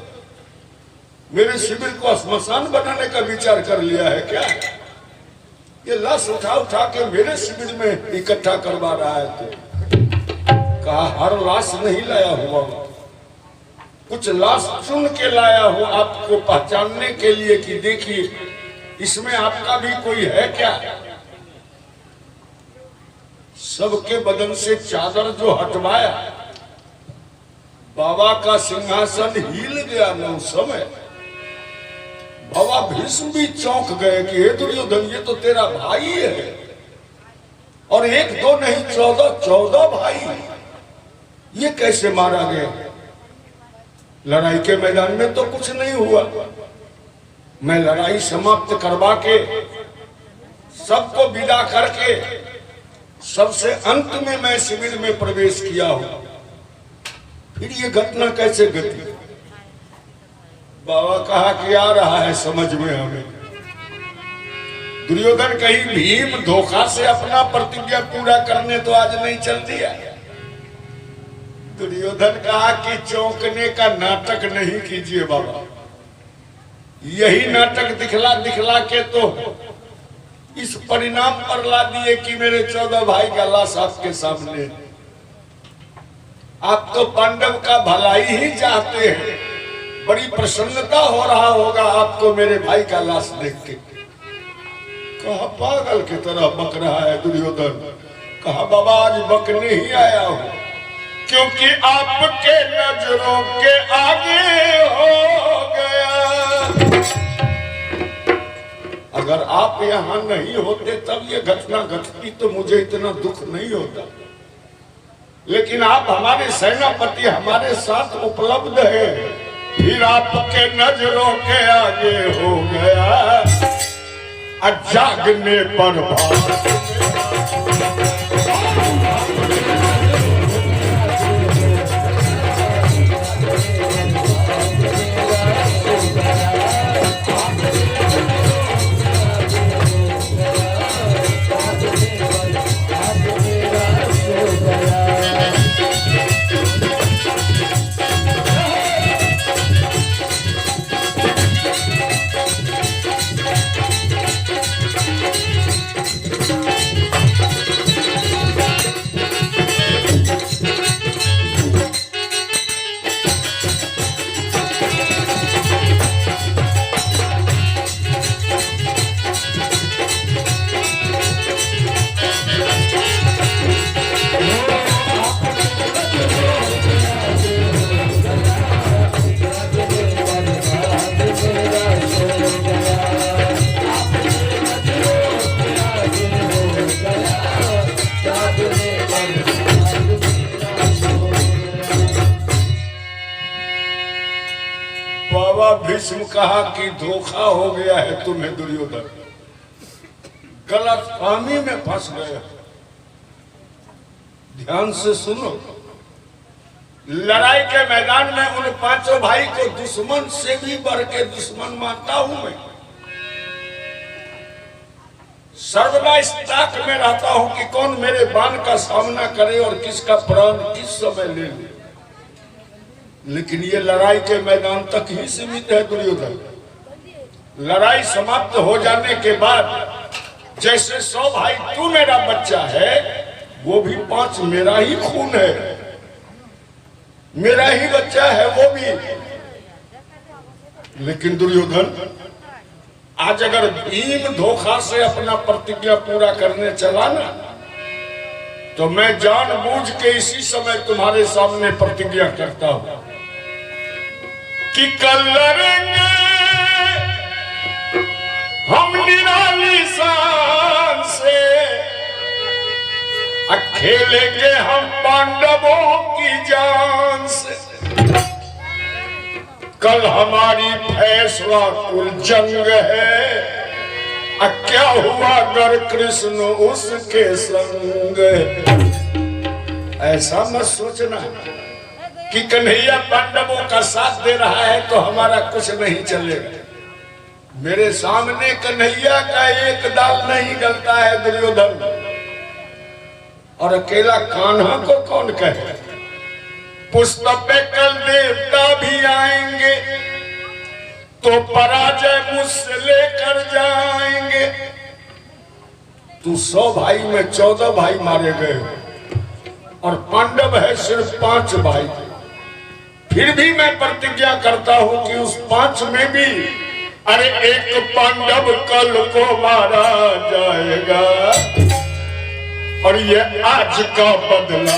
मेरे शिविर को श्मशान बनाने का विचार कर लिया है क्या? ये लाश उठा उठा के मेरे शिविर में इकट्ठा करवा रहा है। तो कहा हर लाश नहीं लाया हुआ, कुछ लाश चुन के लाया हूं आपको पहचानने के लिए कि देखिए इसमें आपका भी कोई है क्या। सबके बदन से चादर जो हटवाया, बाबा का सिंहासन हिल गया न उस समय। बाबा भीष्म भी चौंक गए कि हे दुर्योधन, ये तो तेरा भाई है, और एक दो नहीं 14 भाई, ये कैसे मारा गया? लड़ाई के मैदान में तो कुछ नहीं हुआ। मैं लड़ाई समाप्त करवा के सबको विदा करके सबसे अंत में मैं शिविर में प्रवेश किया हूं, फिर ये घटना कैसे घटी? बाबा कहा कि आ रहा है समझ में हमें। दुर्योधन कहीं भीम धोखा से अपना प्रतिज्ञा पूरा करने तो आज नहीं चल दिया। दुर्योधन कहा कि चौंकने का नाटक नहीं कीजिए बाबा, यही नाटक दिखला दिखला के तो इस परिणाम पर ला दिए कि मेरे 14 भाई का लाश आपके सामने। आप तो पांडव का भलाई ही चाहते हैं, बड़ी प्रसन्नता हो रहा होगा आपको मेरे भाई का लाश देख के। कहा पागल की तरह बक रहा है दुर्योधन। कहा बाबा आज बकने ही आया हूं, क्योंकि आपके नजरों के आगे हो गया। अगर आप यहाँ नहीं होते तब ये घटना घटती तो मुझे इतना दुख नहीं होता, लेकिन आप हमारे सेनापति हमारे साथ उपलब्ध है, फिर आपके नजरों के आगे हो गया। जागने पर भीष्म कहा कि धोखा हो गया है तुम्हें दुर्योधन, गलतफहमी में फंस गए। ध्यान से सुनो, लड़ाई के मैदान में उन 5 भाई को दुश्मन से भी बढ़ के दुश्मन मानता हूं मैं। सर्वदा इस ताक में रहता हूं कि कौन मेरे बाण का सामना करे और किसका प्राण किस समय ले ले। लेकिन ये लड़ाई के मैदान तक ही सीमित है दुर्योधन। लड़ाई समाप्त हो जाने के बाद जैसे 100 भाई तू मेरा बच्चा है, वो भी 5 मेरा ही खून है। मेरा ही बच्चा है वो भी। लेकिन दुर्योधन आज अगर भीम धोखा से अपना प्रतिज्ञा पूरा करने चला ना, तो मैं जानबूझ के इसी समय तुम्हारे सामने प्रतिज्ञा करता हूं कि कल लड़ेंगे हम निराली शान से, खेलेंगे हम पांडवों की जान से। कल हमारी फैसला कुल जंग है, क्या हुआ अगर कृष्ण उसके संग। ऐसा मत सोचना कि कन्हैया पांडवों का साथ दे रहा है तो हमारा कुछ नहीं चलेगा। मेरे सामने कन्हैया का एक दाल नहीं गलता है दुर्योधन, और अकेला कान्हा को कौन कहे। पुस्तक पे कल देवता भी आएंगे तो पराजय मुझसे लेकर जाएंगे। तू 100 भाई में 14 भाई मारे गए और पांडव है सिर्फ 5 भाई। फिर भी मैं प्रतिज्ञा करता हूं कि उस 5 में भी अरे एक पांडव कल को मारा जाएगा, और ये आज का बदला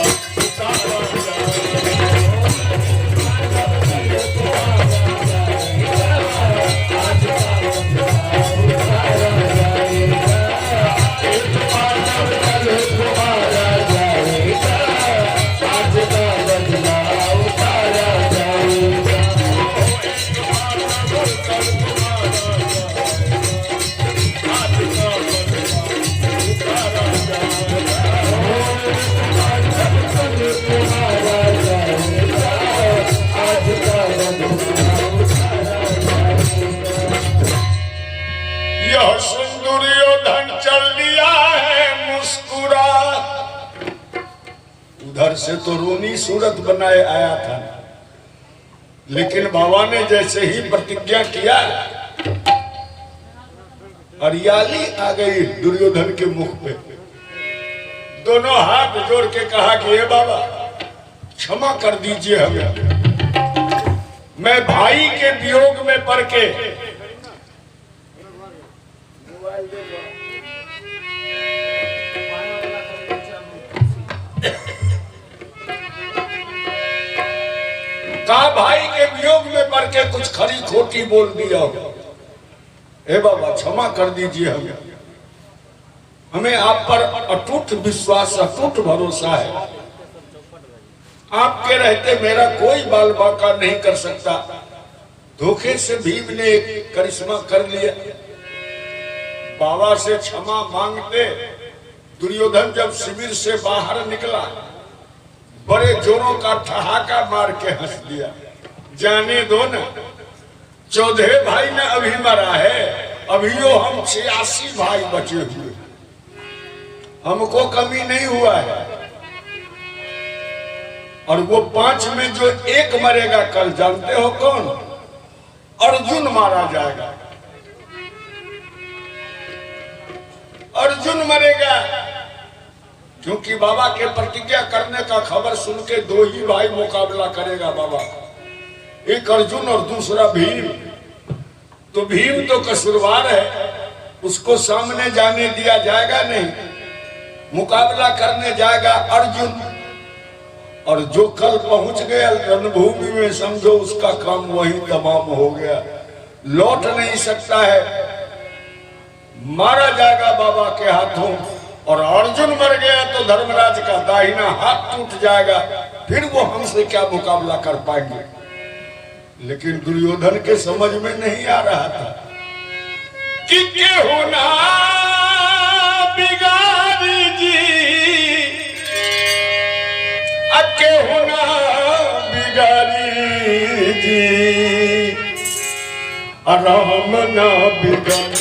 से तो रोनी सूरत बनाए आया था, लेकिन बाबा ने जैसे ही प्रतिज्ञा किया हरियाली आ गई दुर्योधन के मुख पे। दोनों हाथ जोड़ के कहा कि हे बाबा क्षमा कर दीजिए हमें, मैं भाई के वियोग में पड़ के भाई के वियोग में पड़ के कुछ खरी खोटी बोल दिया। हे बाबा क्षमा कर दीजिए हमें आप पर अटूट विश्वास अटूट भरोसा है। आपके रहते मेरा कोई बाल बाका नहीं कर सकता। धोखे से भीम ने करिश्मा कर लिया। बाबा से क्षमा मांगते दुर्योधन जब शिविर से बाहर निकला बड़े जोरों का ठहाका मार के हंस दिया। जाने दो ना, 14 भाई ने अभी मरा है, अभियो हम 86 भाई बचे हुए, हमको कमी नहीं हुआ है। और वो 5 में जो एक मरेगा कल जानते हो कौन? अर्जुन मारा जाएगा, अर्जुन मरेगा। क्योंकि बाबा के प्रतिज्ञा करने का खबर सुन के 2 ही भाई मुकाबला करेगा बाबा, एक अर्जुन और दूसरा भीम। तो भीम तो कसूरवार है, उसको सामने जाने दिया जाएगा नहीं, मुकाबला करने जाएगा अर्जुन। और जो कल पहुंच गया रणभूमि में समझो उसका काम वही तमाम हो गया, लौट नहीं सकता है, मारा जाएगा बाबा के हाथों। और अर्जुन मर गया तो धर्मराज का दाहिना हाथ टूट जाएगा, फिर वो हमसे क्या मुकाबला कर पाएंगे। लेकिन दुर्योधन के समझ में नहीं आ रहा था कि केहू ना बिगाड़ी जी, केहू ना बिगाड़ी जी, राम ना बिगाड़ी।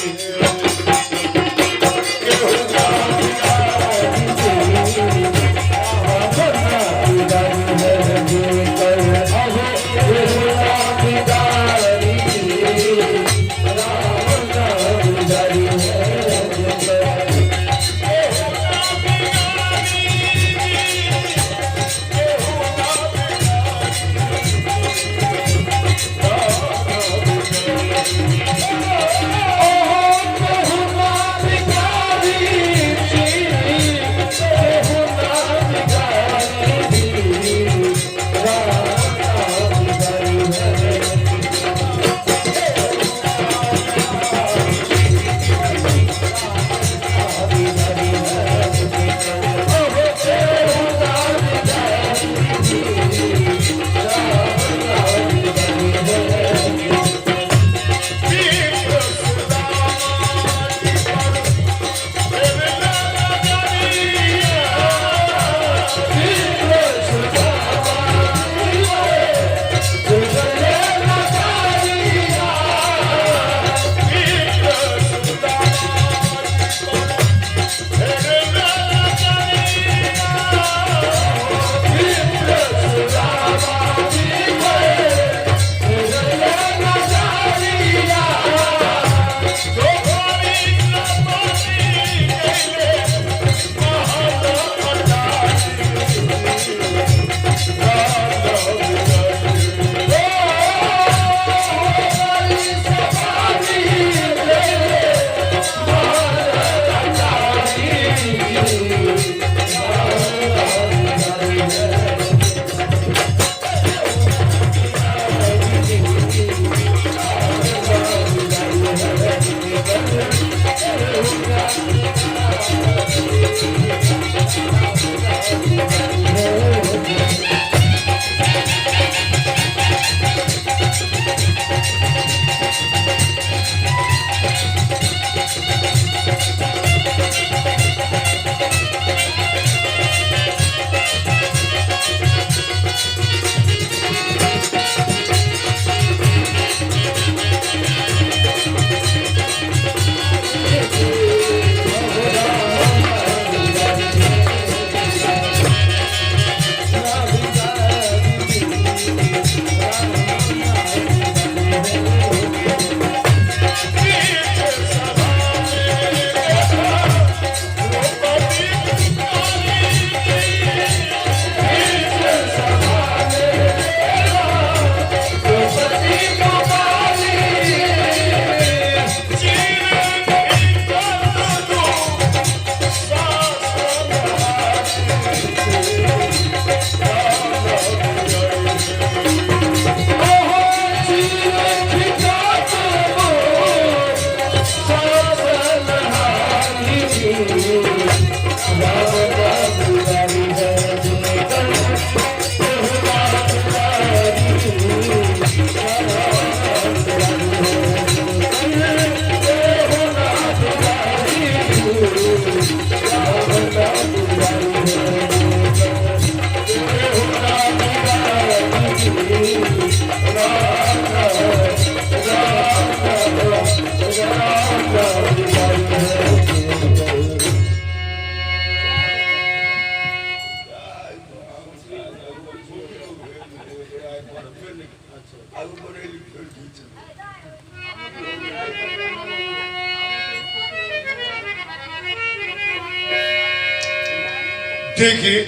देखिए,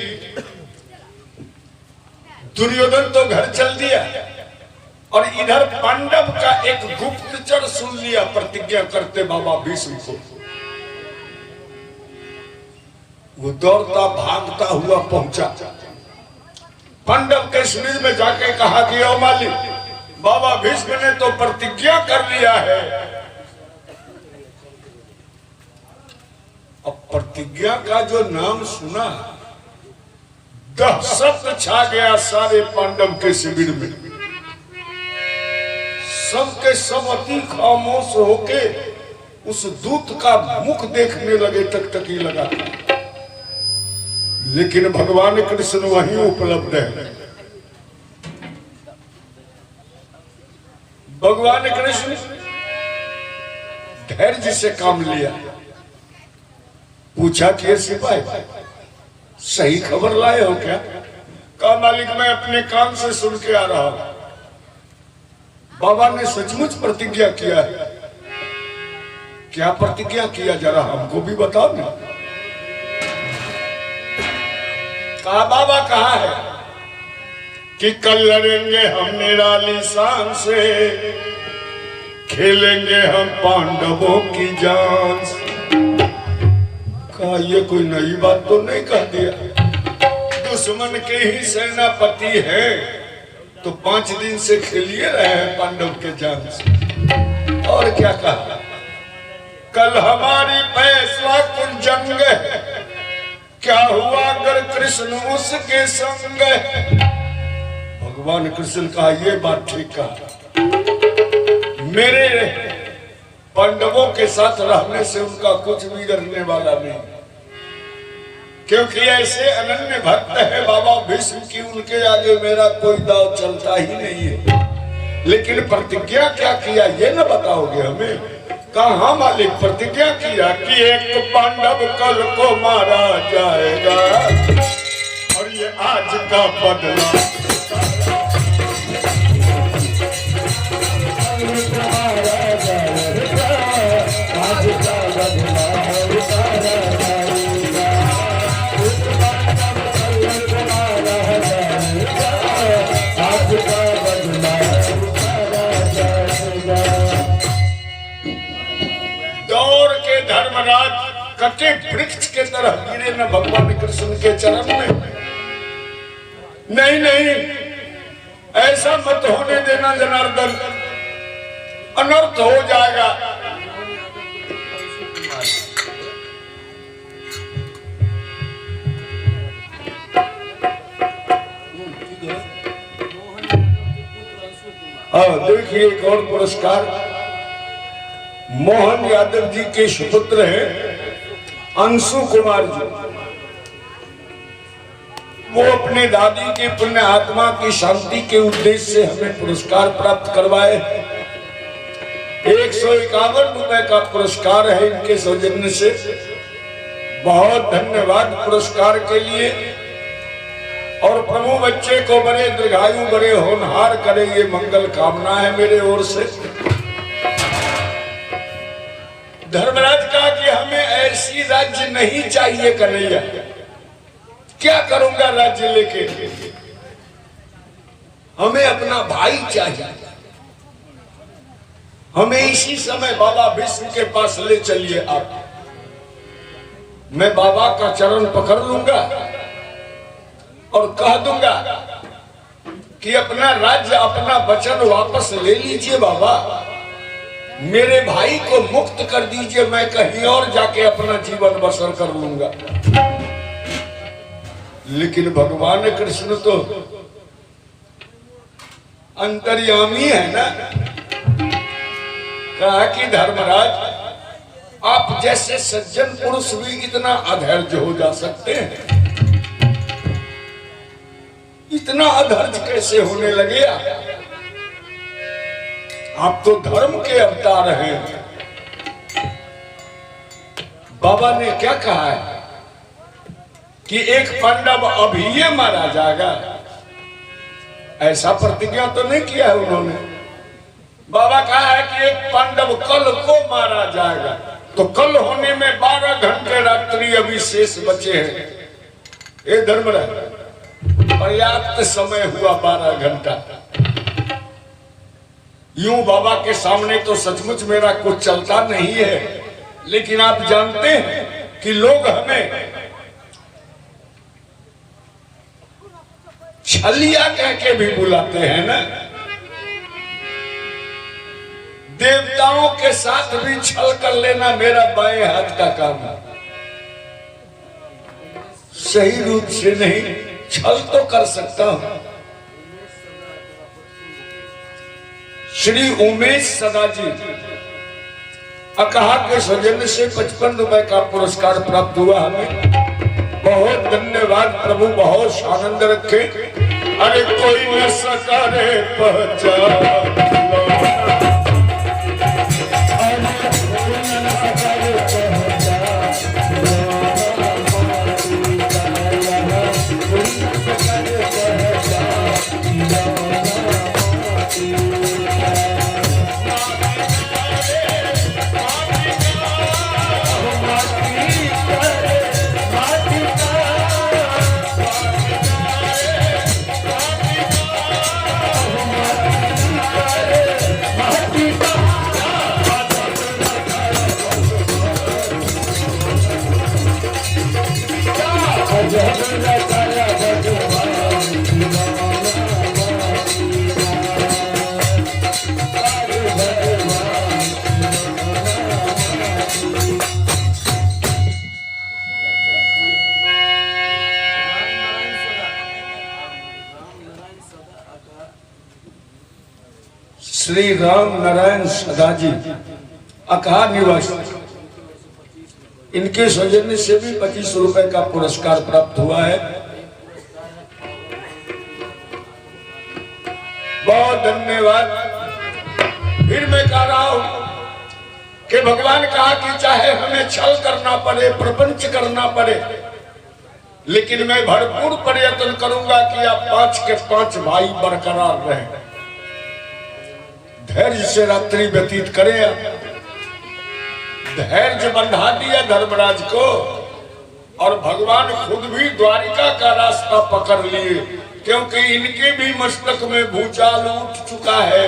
दुर्योधन तो घर चल दिया और इधर पांडव का एक गुप्तचर सुन लिया प्रतिज्ञा करते बाबा भीष्म को। वो दौड़ता भागता हुआ पहुंचा, पांडव के शिविर में जाके कहा कि ओ मालिक, बाबा भीष्म ने तो प्रतिज्ञा कर लिया है। अब प्रतिज्ञा का जो नाम सुना, दहशत छा गया सारे पांडव के शिविर में। सबके सब अति खामोश होके उस दूत का मुख देखने लगे, टकटकी लगा। लेकिन भगवान कृष्ण वहीं उपलब्ध है। भगवान कृष्ण धैर्य से काम लिया। पूछा कि सिपाही, सही खबर लाए हो क्या? कहा मालिक, मैं अपने कान से सुन के आ रहा हूं। बाबा ने सचमुच प्रतिज्ञा किया है। क्या प्रतिज्ञा किया, जरा हमको भी बताओ ना। कहा बाबा कहा है कि कल लड़ेंगे हम निराली शान से, खेलेंगे हम पांडवों की जान से। कहा ये कोई नई बात तो नहीं कह दिया, दुश्मन के ही सेनापति है तो 5 दिन से खेलिए रहे हैं पांडव के जान से। और क्या कहा, कल हमारी फैसला कुल जंग है, क्या हुआ अगर कृष्ण उसके संग। भगवान कृष्ण कहा ये बात ठीक कहा, मेरे पांडवों के साथ रहने से उनका कुछ बिगड़ने वाला नहीं, क्योंकि ऐसे अनन्य भक्त है बाबा भीष्म की, उनके आगे मेरा कोई दाव चलता ही नहीं है। लेकिन प्रतिज्ञा क्या किया ये न बताओगे हमें? कहा मालिक, प्रतिज्ञा किया कि एक पांडव कल को मारा जाएगा और ये आज का बदला। धर्मराज कटे वृक्ष के तरह गिरे न भगवान कृष्ण के चरण में। नहीं नहीं, ऐसा मत होने देना जनार्दन, अनर्थ हो जाएगा। देखिए एक और पुरस्कार, मोहन यादव जी के सुपुत्र हैं अंशु कुमार जी। वो अपने दादी के पुण्य आत्मा की शांति के उद्देश्य से हमें पुरस्कार प्राप्त करवाए। 151 रुपए का पुरस्कार है इनके सौजन्य से। बहुत धन्यवाद पुरस्कार के लिए। और प्रभु बच्चे को बड़े दीर्घायु बड़े होनहार करे, ये मंगल कामना है मेरे ओर से। धर्मराज कहा कि हमें ऐसी राज्य नहीं चाहिए कन्हैया, क्या करूंगा राज्य लेके, हमें अपना भाई चाहिए। हमें इसी समय बाबा भीष्म के पास ले चलिए आप, मैं बाबा का चरण पकड़ लूंगा और कह दूंगा कि अपना राज्य अपना वचन वापस ले लीजिए बाबा, मेरे भाई को मुक्त कर दीजिए, मैं कहीं और जाके अपना जीवन बसर कर लूंगा। लेकिन भगवान कृष्ण तो अंतर्यामी है ना। कहा कि धर्मराज, आप जैसे सज्जन पुरुष भी इतना अधैर्य हो जा सकते हैं? इतना अधैर्य कैसे होने लगे आप तो धर्म के अवतार हैं। बाबा ने क्या कहा है कि एक पांडव अभी ये मारा जाएगा, ऐसा प्रतिज्ञा तो नहीं किया है उन्होंने। बाबा कहा है कि एक पांडव कल को मारा जाएगा, तो कल होने में 12 घंटे रात्रि अभी शेष बचे हैं। ये धर्मराज पर्याप्त समय हुआ 12 घंटा। यूं बाबा के सामने तो सचमुच मेरा कुछ चलता नहीं है, लेकिन आप जानते हैं कि लोग हमें छलिया कह के भी बुलाते हैं ना। देवताओं के साथ भी छल कर लेना मेरा बाएं हाथ का काम है। सही रूप से नहीं, छल तो कर सकता हूं। श्री उमेश सदा जी अकहा के सौजन्य से 55 रुपए का पुरस्कार प्राप्त हुआ हमें। बहुत धन्यवाद प्रभु, बहुत आनंद रखे। अरे कोई न सका रे पहचान, श्री राम नारायण सदा जी अकहा निवासी, इनके सौजन्य से भी 25 रुपए का पुरस्कार प्राप्त हुआ है। बहुत धन्यवाद। फिर मैं कह रहा हूं कि भगवान कहा कि चाहे हमें छल करना पड़े, प्रपंच करना पड़े, लेकिन मैं भरपूर प्रयत्न करूंगा कि आप 5 के 5 भाई बरकरार रहें, धैर्य से रात्रि व्यतीत करें। धैर्य बंधा दिया धर्मराज को, और भगवान खुद भी द्वारिका का रास्ता पकड़ लिए, क्योंकि इनके भी मस्तक में भूचाल उठ चुका है।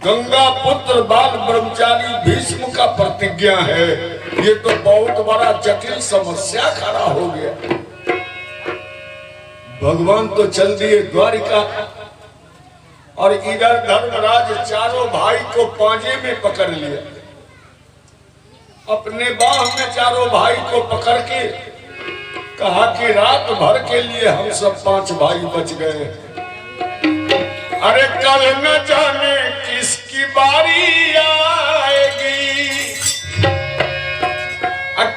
गंगा पुत्र बाल ब्रह्मचारी भीष्म का प्रतिज्ञा है। ये तो बहुत बड़ा जटिल समस्या खड़ा हो गया। भगवान तो चल दिए द्वारिका, और इधर धर्मराज चारों भाई को पांजे में पकड़ लिया। अपने बाह में चारों भाई को पकड़ के कहा कि रात भर के लिए हम सब 5 भाई बच गए। अरे कल न जाने किसकी बारी आएगी,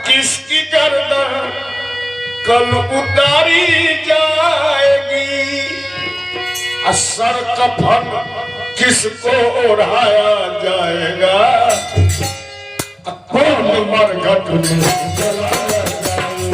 किसकी गर्दन कल उतारी जाएगी, सर कफन किसको ओढ़ाया जाएगा, कौन मरघट में जलाया जाएगा।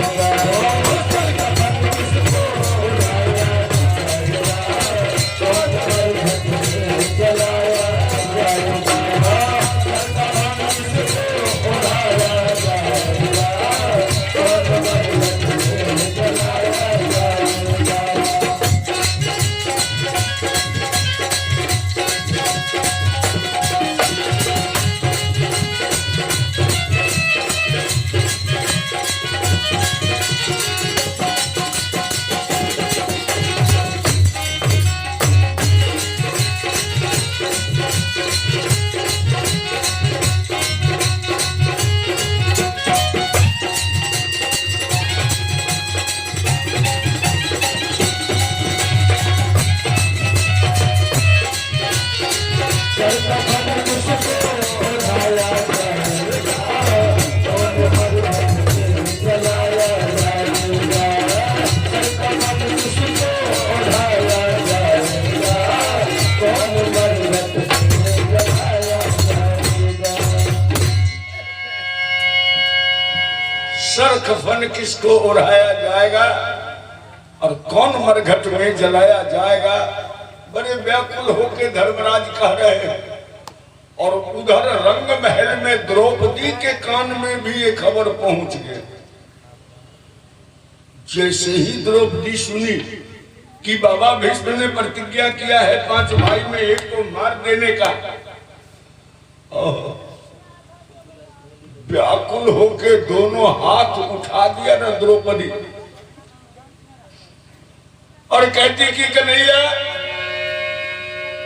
सर कफन किसको ओढ़ाया जाएगा और और कौन मरघट में जलाया जाएगा। बड़े व्याकुल होके धर्मराज कह रहे हैं। और उधर रंग महल में द्रौपदी के कान में भी ये खबर पहुंच गई। जैसे ही द्रौपदी सुनी कि बाबा भीष्म ने प्रतिज्ञा किया है 5 भाई में एक को मार देने का, व्याकुल होके दोनों हाथ उठा दिया ना द्रौपदी और कहती कि कन्हैया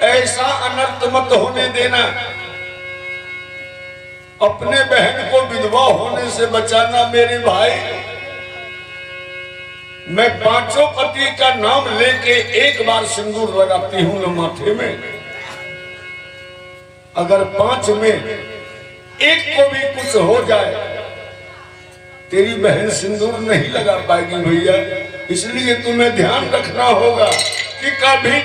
ऐसा अनर्थ मत होने देना, अपने बहन को विधवा होने से बचाना मेरे भाई। मैं 5 पति का नाम लेके एक बार सिंदूर लगाती हूं न माथे में, अगर 5 में एक को भी कुछ हो जाए तेरी बहन सिंदूर नहीं लगा पाएगी भैया। इसलिए तुम्हें ध्यान रखना होगा कि कभी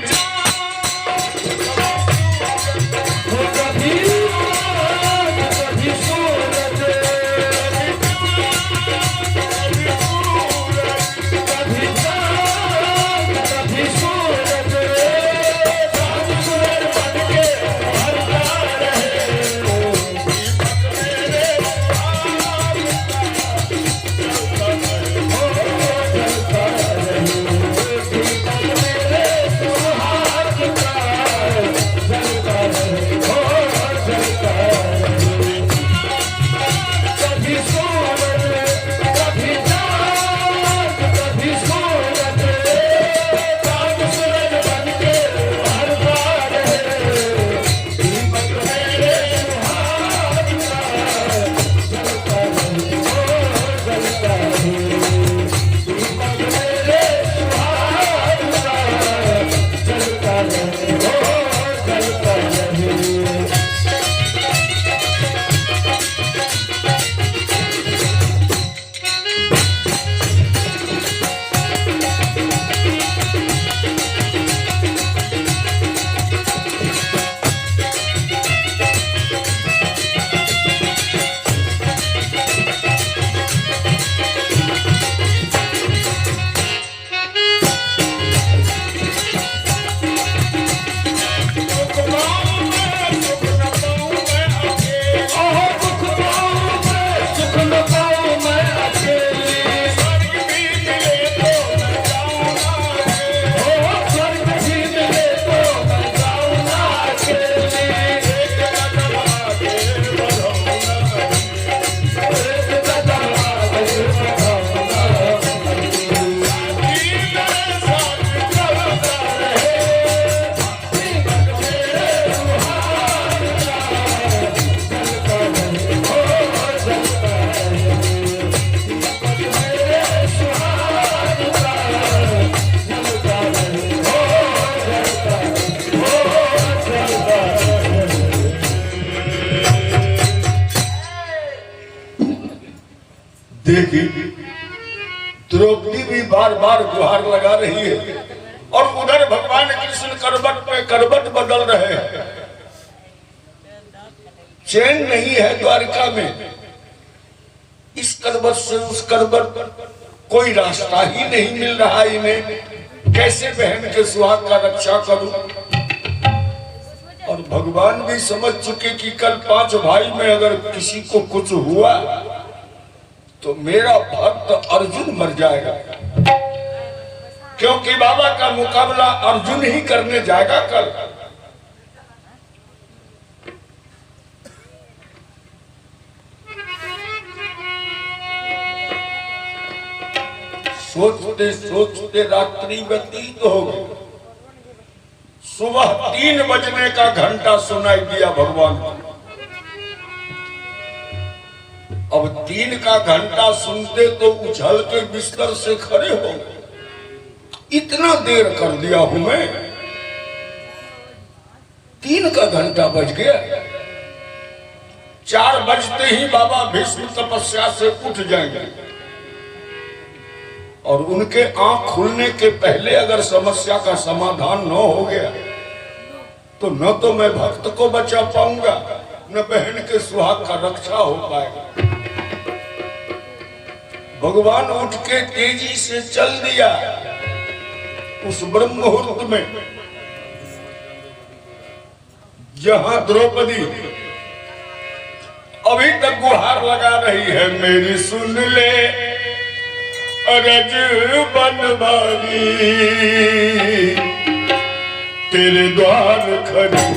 देखी द्रौपदी भी बार बार गुहार लगा रही है और उधर भगवान कृष्ण करवट पे करवट बदल रहे हैं। चैन नहीं है द्वारिका में, इस करवट से उस करवट कोई रास्ता ही नहीं मिल रहा इन्हें। कैसे बहन के सुहाग का रक्षा करूं। और भगवान भी समझ चुके कि कल 5 भाई में अगर किसी को कुछ हुआ तो मेरा भक्त अर्जुन मर जाएगा, क्योंकि बाबा का मुकाबला अर्जुन ही करने जाएगा कल। सोचते सोचते रात्रि व्यतीत हो गई। सुबह 3 बजने का घंटा सुनाई दिया भगवान को। अब 3 का घंटा सुनते तो उछल के बिस्तर से खड़े हो गए। इतना देर कर दिया हूं मैं, 3 का घंटा बज गया। 4 बजते ही बाबा भीष्म तपस्या से उठ जाएंगे और उनके आंख खुलने के पहले अगर समस्या का समाधान न हो गया तो न तो मैं भक्त को बचा पाऊंगा न बहन के सुहाग का रक्षा हो पाएगा। भगवान उठ के तेजी से चल दिया उस ब्रह्म मुहूर्त में जहां द्रौपदी अभी तक गुहार लगा रही है, मेरी सुन ले अरज बनवारी, तेरे द्वार खड़ी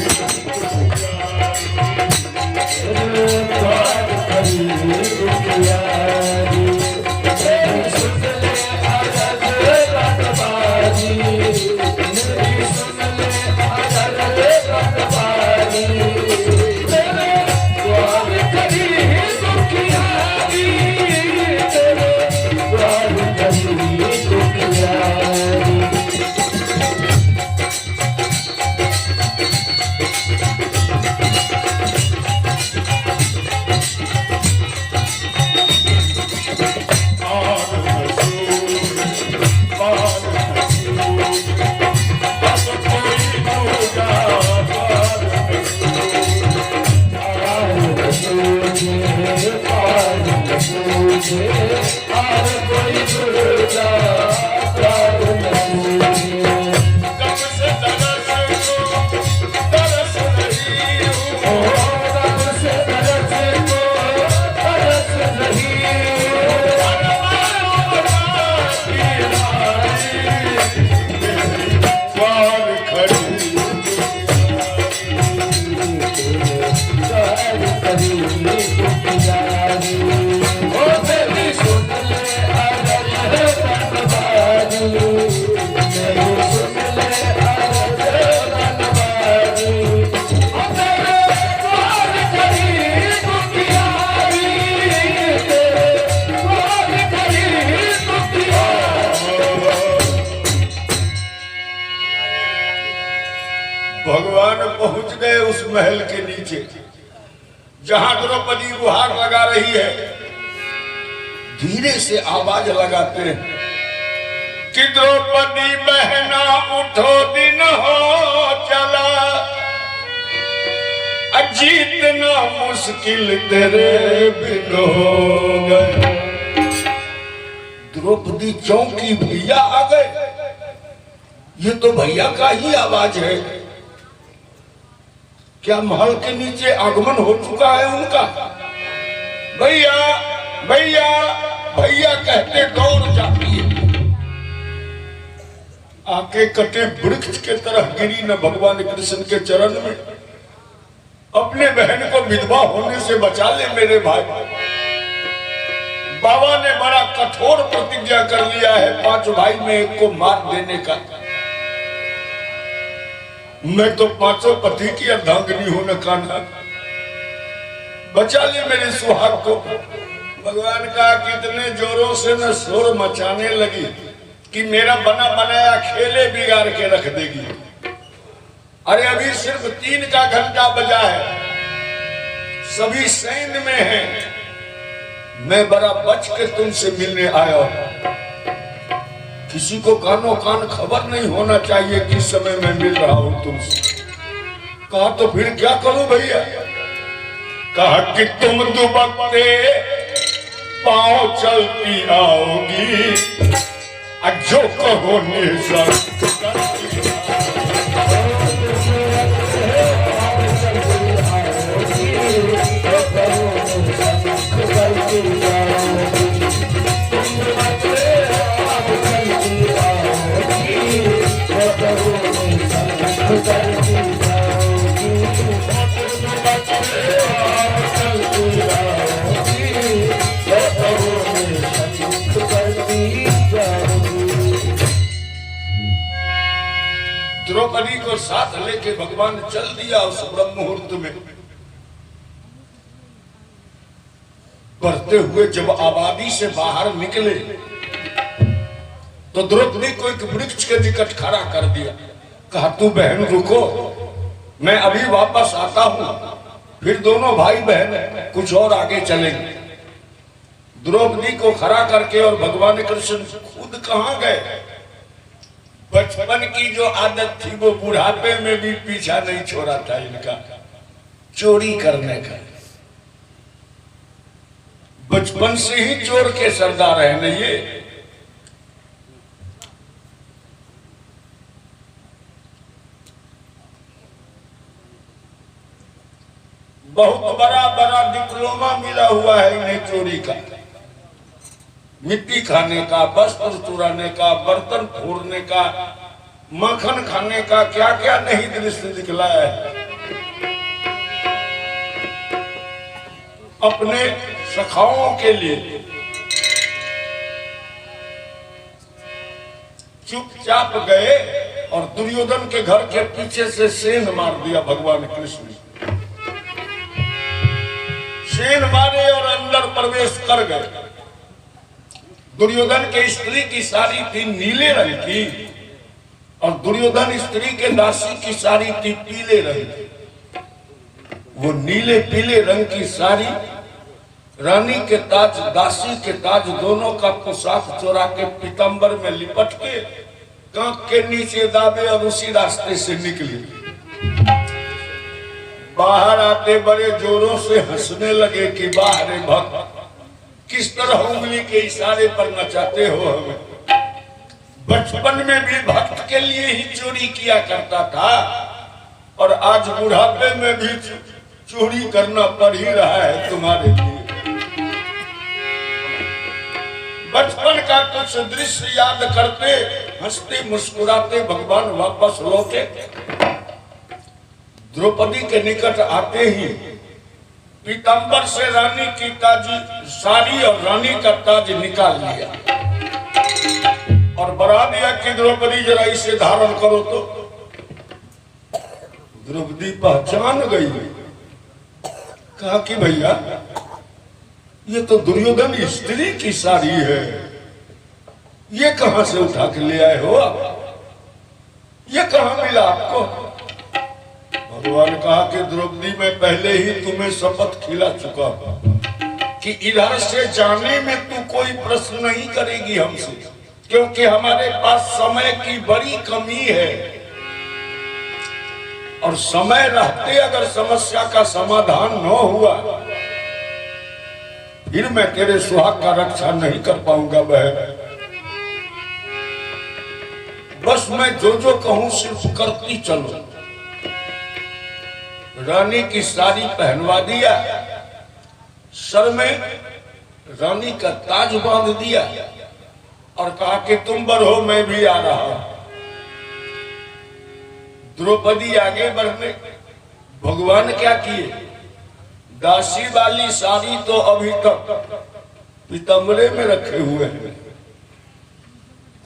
भगवान पहुंच गए उस महल के नीचे जहां द्रौपदी गुहार लगा रही है। धीरे से आवाज लगाते हैं कि द्रौपदी बहना उठो, दिन हो चला, जीतना मुश्किल तेरे बिन हो गए। द्रौपदी चौंकी, भैया आ गए। ये तो भैया का ही आवाज है। क्या महल के नीचे आगमन हो चुका है उनका? भैया भैया भैया कहते दौड़ जाती है। आके कटे वृक्ष के तरह गिरी न भगवान कृष्ण के चरण में। अपने बहन को विधवा होने से बचा ले मेरे भाई। बाबा ने बड़ा कठोर प्रतिज्ञा कर लिया है 5 भाई में एक को मार देने का। मैं तो 5 पति की अर्धांगिनी हूं न कान्हा, बचा ले मेरे सुहाग को। भगवान का कितने जोरों से न शोर मचाने लगी कि मेरा बना बनाया खेले बिगाड़ के रख देगी। अरे अभी सिर्फ 3 का घंटा बजा है, सभी सैन्य में हैं। मैं बड़ा बच के तुमसे मिलने आया हूं। किसी को कानो कान खबर नहीं होना चाहिए किस समय मैं मिल रहा हूं तुमसे। कहा तो फिर क्या करूं भैया? कहा कि तुम दुबकते पांव चलती आओगी, जो कहो द्रौपदी को साथ लेके भगवान चल दिया उस ब्रह्म मुहूर्त में। बढ़ते हुए जब आबादी से बाहर निकले तो द्रौपदी को एक वृक्ष के निकट खड़ा कर दिया। कहा तू बहन रुको, मैं अभी वापस आता हूं, फिर दोनों भाई बहन कुछ और आगे चलेंगे। द्रौपदी को खड़ा करके और भगवान कृष्ण खुद कहां गए? बचपन की जो आदत थी वो बुढ़ापे में भी पीछा नहीं छोड़ा था इनका, चोरी करने का। बचपन से ही चोर के सरदार है न ये। बहुत बड़ा बड़ा डिप्लोमा मिला हुआ है इन्हें चोरी का, मिट्टी खाने का, वस्त्र चुराने का, बर्तन फोड़ने का, मक्खन खाने का, क्या क्या नहीं दृश्य दिखलाया है। अपने सखाओं के लिए चुपचाप गए और दुर्योधन के घर के पीछे से सेंध मार दिया भगवान कृष्ण ने। सेंध मारे और अंदर प्रवेश कर गए। दुर्योधन के स्त्री की साड़ी थी नीले रंग की और दुर्योधन स्त्री के दासी की साड़ी थी पीले रंग की। वो नीले पीले रंग की साड़ी रानी के ताज, दासी के ताज दोनों का पोशाक चोरा के पीतंबर में लिपट के कांख के नीचे दाबे और उसी रास्ते से निकली। बाहर आते बड़े जोरों से हंसने लगे कि वाह रे भक्त, किस तरह उंगली के इशारे पर नचाते हो हमें। बचपन में भी भक्त के लिए ही चोरी किया करता था और आज बुढ़ापे में भी चोरी करना पड़ ही रहा है तुम्हारे लिए। बचपन का कुछ दृश्य याद करते हंसते मुस्कुराते भगवान वापस लौटे। द्रौपदी के निकट आते ही पीतांबर से रानी की ताजी साड़ी और रानी का ताज निकाल लिया और बढ़ा दिया कि द्रौपदी जरा इसे धारण करो। तो द्रौपदी पहचान गई, कहा कि भैया ये तो दुर्योधन स्त्री की साड़ी है, ये कहां से उठा के ले आए हो आप? ये कहां मिला आपको? भगवान कहा कि द्रौपदी मैं पहले ही तुम्हें शपथ खिला चुका हूं कि इधर से जाने में तू कोई प्रश्न नहीं करेगी हमसे, क्योंकि हमारे पास समय की बड़ी कमी है और समय रहते अगर समस्या का समाधान न हुआ फिर मैं तेरे सुहाग का रक्षा नहीं कर पाऊंगा बहन। बस मैं जो जो कहूं सिर्फ करती चलो। रानी की साड़ी पहनवा दिया, सर में रानी का ताज बांध दिया और कहा कि तुम बढ़ो मैं भी आ रहा हूं। द्रौपदी आगे बढ़ने, भगवान क्या किए? दासी वाली साड़ी तो अभी तक पीतंबरे में रखे हुए हैं,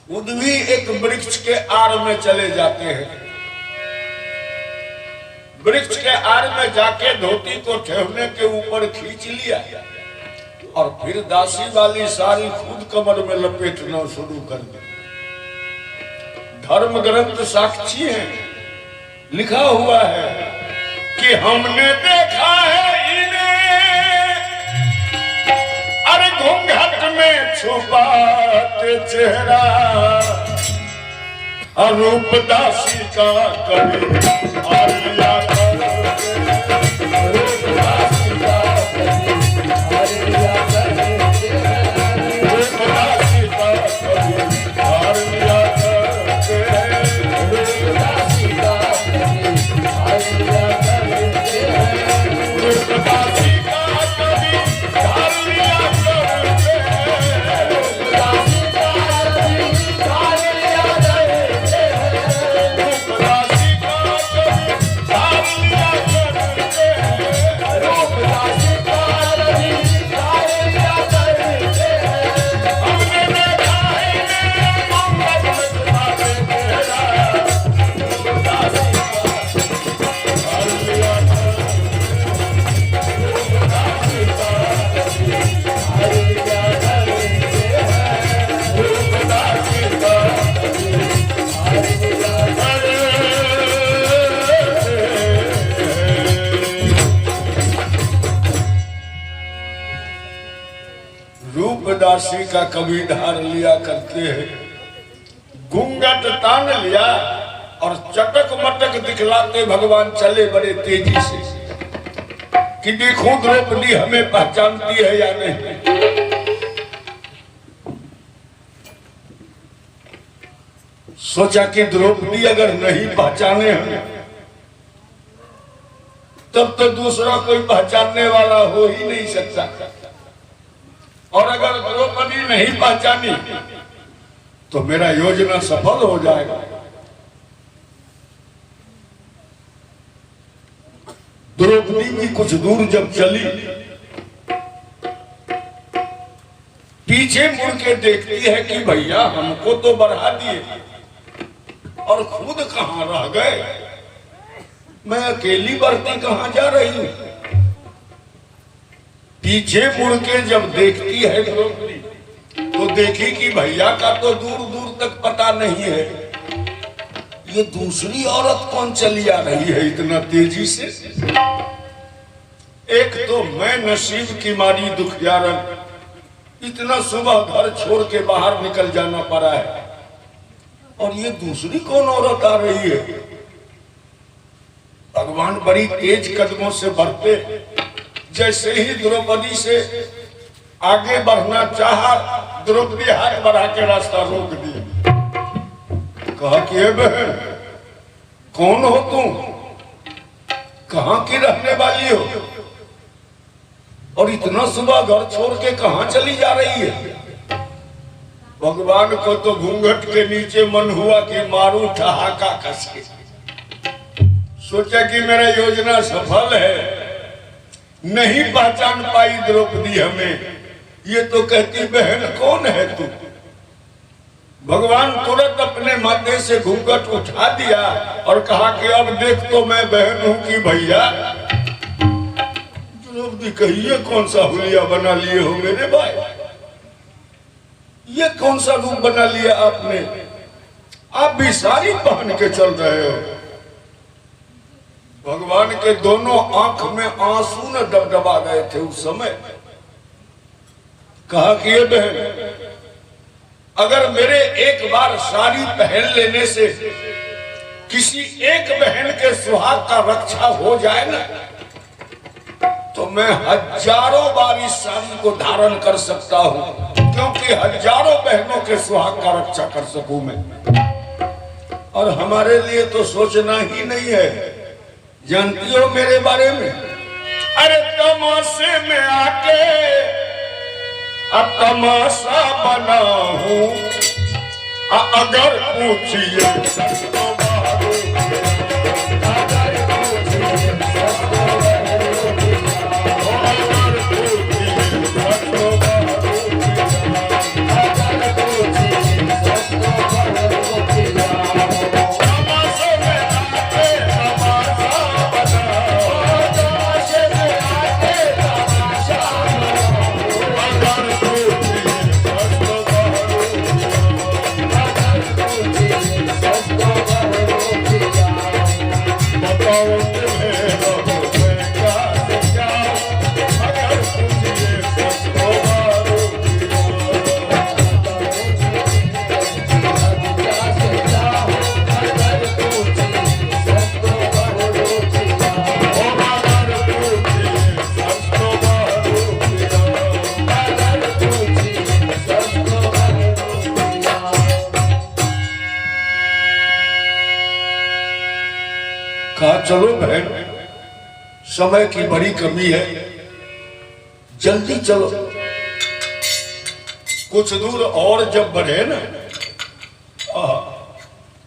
खुद भी एक वृक्ष के आड़ में चले जाते हैं। वृक्ष के आड़ में जाके धोती को ठेवने के ऊपर खींच लिया और फिर दासी वाली साड़ी खुद कमर में लपेटना शुरू कर दी। धर्म ग्रंथ साक्षी है, लिखा हुआ है कि हमने देखा है अरे घूंघट में छुपाते चेहरा अरूप दासी का कभी आलिया रूप दासी का कभी आलिया रूप दासी का कभी आलिया रूप दासी का कभी आलिया रूप दासी का कभी आलिया दासी का कभी धार लिया करते हैं। घूंघट तान लिया और चटक मटक दिखलाते भगवान चले बड़े तेजी से कि देखो द्रौपदी हमें पहचानती है या नहीं। सोचा कि द्रौपदी अगर नहीं पहचाने हमें तब तो दूसरा कोई पहचानने वाला हो ही नहीं सकता। और अगर द्रौपदी नहीं पहचानी तो मेरा योजना सफल हो जाएगा। द्रौपदी भी कुछ दूर जब चली, पीछे मुड़ के देखती है कि भैया हमको तो बढ़ा दिए और खुद कहां रह गए, मैं अकेली बढ़ती कहां जा रही हूं। पीछे मुड़ के जब देखती है द्रौपदी तो देखी कि भैया का तो दूर दूर तक पता नहीं है, ये दूसरी औरत कौन चली आ रही है इतना तेजी से। एक तो मैं नसीब की मारी दुखियारन, इतना सुबह घर छोड़ के बाहर निकल जाना पड़ा है, और ये दूसरी कौन औरत आ रही है। भगवान बड़ी तेज कदमों से बढ़ते, जैसे ही द्रौपदी से आगे बढ़ना चाहा, द्रौपदी हाथ बढ़ा के रास्ता रोक दिया। कहा कि ए बहन, कौन हो तुम, कहां की रहने वाली हो, और इतना सुबह घर छोड़ के कहां चली जा रही है। भगवान को तो घूंघट के नीचे मन हुआ कि मारू ठहाका कस के। सोचा कि मेरा योजना सफल है। नहीं पहचान पाई द्रौपदी हमें, ये तो कहती बहन कौन है तू। भगवान तुरंत अपने माथे से घूंघट उठा दिया और कहा कि अब देख तो मैं बहन हूं कि भैया। द्रौपदी कही ये कौन सा हुलिया बना लिए हो मेरे भाई, ये कौन सा रूप बना लिया आपने, आप भी साड़ी पहन के चल रहे हो। भगवान के दोनों आंख में आंसू न डबडबा गए थे उस समय। कहा कि ये बहन, अगर मेरे एक बार साड़ी पहन लेने से किसी एक बहन के सुहाग का रक्षा हो जाए ना, तो मैं हजारों बार इस साड़ी को धारण कर सकता हूं, क्योंकि हजारों बहनों के सुहाग का रक्षा कर सकूं मैं। और हमारे लिए तो सोचना ही नहीं है। जानती हो मेरे बारे में, अरे तमाशे में आके अब तमाशा बना हूं, अगर पूछिए तो कहा चलो बहन, समय की बड़ी कमी है, जल्दी चलो। कुछ दूर और जब बढ़े ना,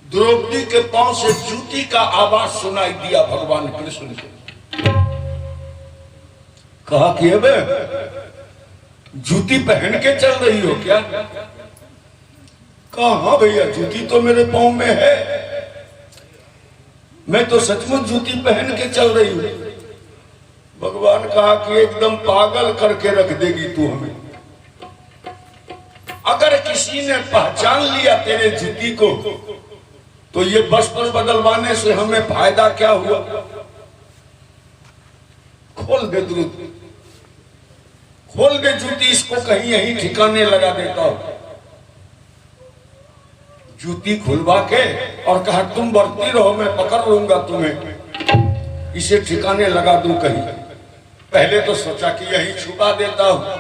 द्रौपदी के पांव से जूती का आवाज सुनाई दिया भगवान कृष्ण को। कहा कि बे जूती पहन के चल रही हो क्या। कहा हाँ भैया, जूती तो मेरे पांव में है, मैं तो सचमुच जूती पहन के चल रही हूं। भगवान कहा कि एकदम पागल करके रख देगी तू हमें। अगर किसी ने पहचान लिया तेरे जूती को, तो ये वस्त्र बदलवाने से हमें फायदा क्या हुआ। खोल दे द्रुत, खोल दे जूती, इसको कहीं यहीं ठिकाने लगा देता हूं। जूती खुलवा के और कहा तुम बढ़ती रहो, मैं पकड़ लूंगा तुम्हें, इसे ठिकाने लगा दूं कहीं। पहले तो सोचा कि यही छुपा देता हूं,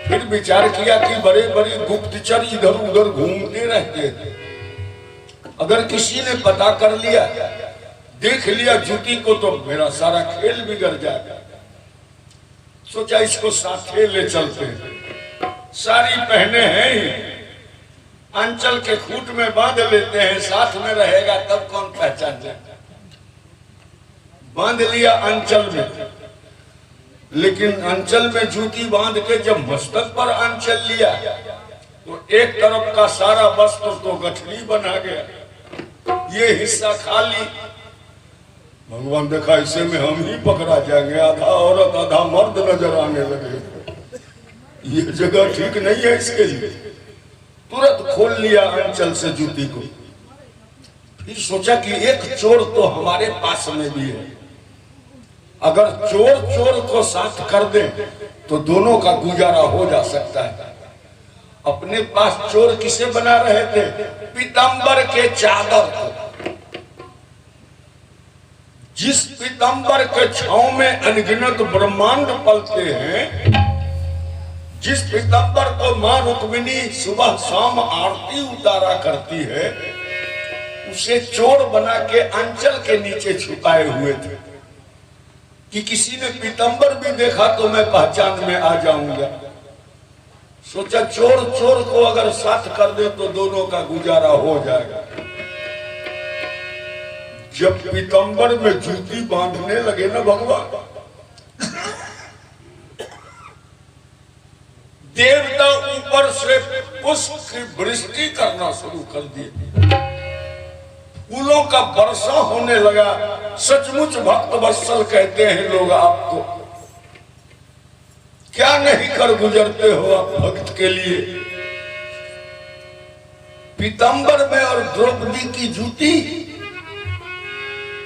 फिर विचार किया कि बड़े बड़े गुप्तचर इधर उधर घूमते रहते हैं, अगर किसी ने पता कर लिया, देख लिया जूती को तो मेरा सारा खेल बिगड़ जाएगा। सोचा इसको साथे ले चलते हैं, साड़ी पहने हैं ही, अंचल के खूंट में बांध लेते हैं, साथ में रहेगा तब कौन पहचान जाएगा। बांध लिया अंचल में, लेकिन अंचल में जूती बांध के जब मस्तक पर अंचल लिया तो एक तरफ का सारा वस्त्र तो गठरी बना गया, ये हिस्सा खाली। भगवान देखा इसे में हम ही पकड़ा जाएंगे, आधा औरत आधा मर्द नजर आने लगे, ये जगह ठीक नहीं है इसके लिए। तुरंत खोल लिया अंचल से जूती को। फिर सोचा कि एक चोर तो हमारे पास में भी है, अगर चोर चोर को साथ कर दे तो दोनों का गुजारा हो जा सकता है। अपने पास चोर किसे बना रहे थे? पीतांबर के चादर को। जिस पीतांबर के छांव में अनगिनत ब्रह्मांड पलते हैं, जिस पीतांबर को मां रुक्मिणी सुबह शाम आरती उतारा करती है, उसे चोर बना के अंचल के नीचे छुपाए हुए थे कि किसी ने पीतांबर भी देखा तो मैं पहचान में आ जाऊंगा। सोचा चोर चोर को अगर साथ कर दे तो दोनों का गुजारा हो जाएगा। जब पीतांबर में जूती बांधने लगे ना भगवान, देवता ऊपर से पुष्प की वृष्टि करना शुरू कर दिए, फूलों का वर्षा होने लगा। सचमुच भक्त वत्सल कहते हैं लोग आपको, क्या नहीं कर गुजरते हो आप भक्त के लिए। पीतांबर में और द्रौपदी की जूती,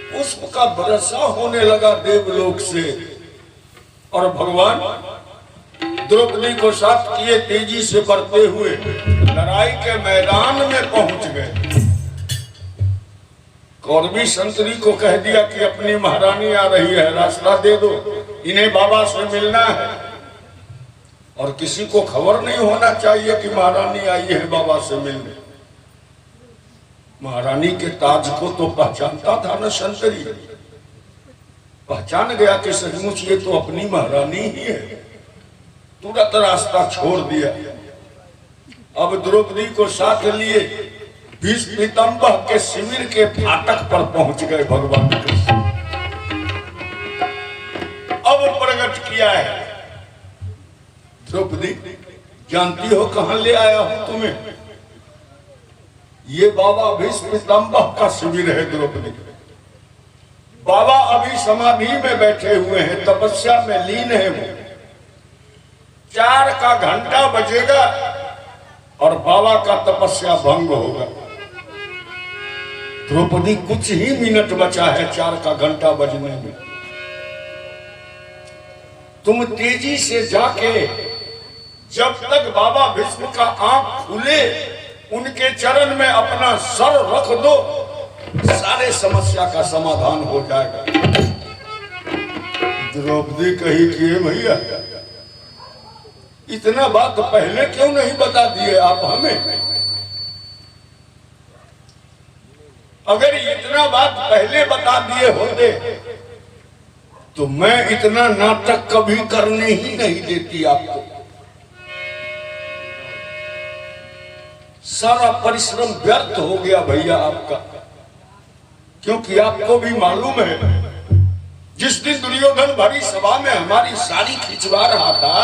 पुष्प का वर्षा होने लगा देवलोक से, और भगवान द्रौपदी को साथ किए तेजी से बढ़ते हुए लड़ाई के मैदान में पहुंच गए। कौरवी संतरी को कह दिया कि अपनी महारानी आ रही है, रास्ता दे दो, इन्हें बाबा से मिलना है। और किसी को खबर नहीं होना चाहिए कि महारानी आई है बाबा से मिलने। महारानी के ताज को तो पहचानता था न संतरी, पहचान गया कि सचमुच ये तो अपनी महारानी ही है। तुरंत रास्ता छोड़ दिया। अब द्रौपदी को साथ लिए भीष्म पितामह के शिविर के फाटक पर पहुंच गए भगवान कृष्ण। अब प्रकट किया है, द्रौपदी जानती हो कहां ले आया हूं तुम्हें? ये बाबा भीष्म पितामह का शिविर है द्रौपदी। बाबा अभी समाधि में बैठे हुए हैं, तपस्या में लीन है वो। 4 का घंटा बजेगा और बाबा का तपस्या भंग होगा। द्रौपदी कुछ ही मिनट बचा है 4 का घंटा बजने में। तुम तेजी से जाके जब तक बाबा भीष्म का आंख खुले उनके चरण में अपना सर रख दो, सारे समस्या का समाधान हो जाएगा। द्रौपदी कही कि भैया इतना बात पहले क्यों नहीं बता दिए आप हमें? अगर इतना बात पहले बता दिए होते तो मैं इतना नाटक कभी करने ही नहीं देती आपको। सारा परिश्रम व्यर्थ हो गया भैया आपका, क्योंकि आपको भी मालूम है जिस दिन दुर्योधन भरी सभा में हमारी साड़ी खिंचवा रहा था,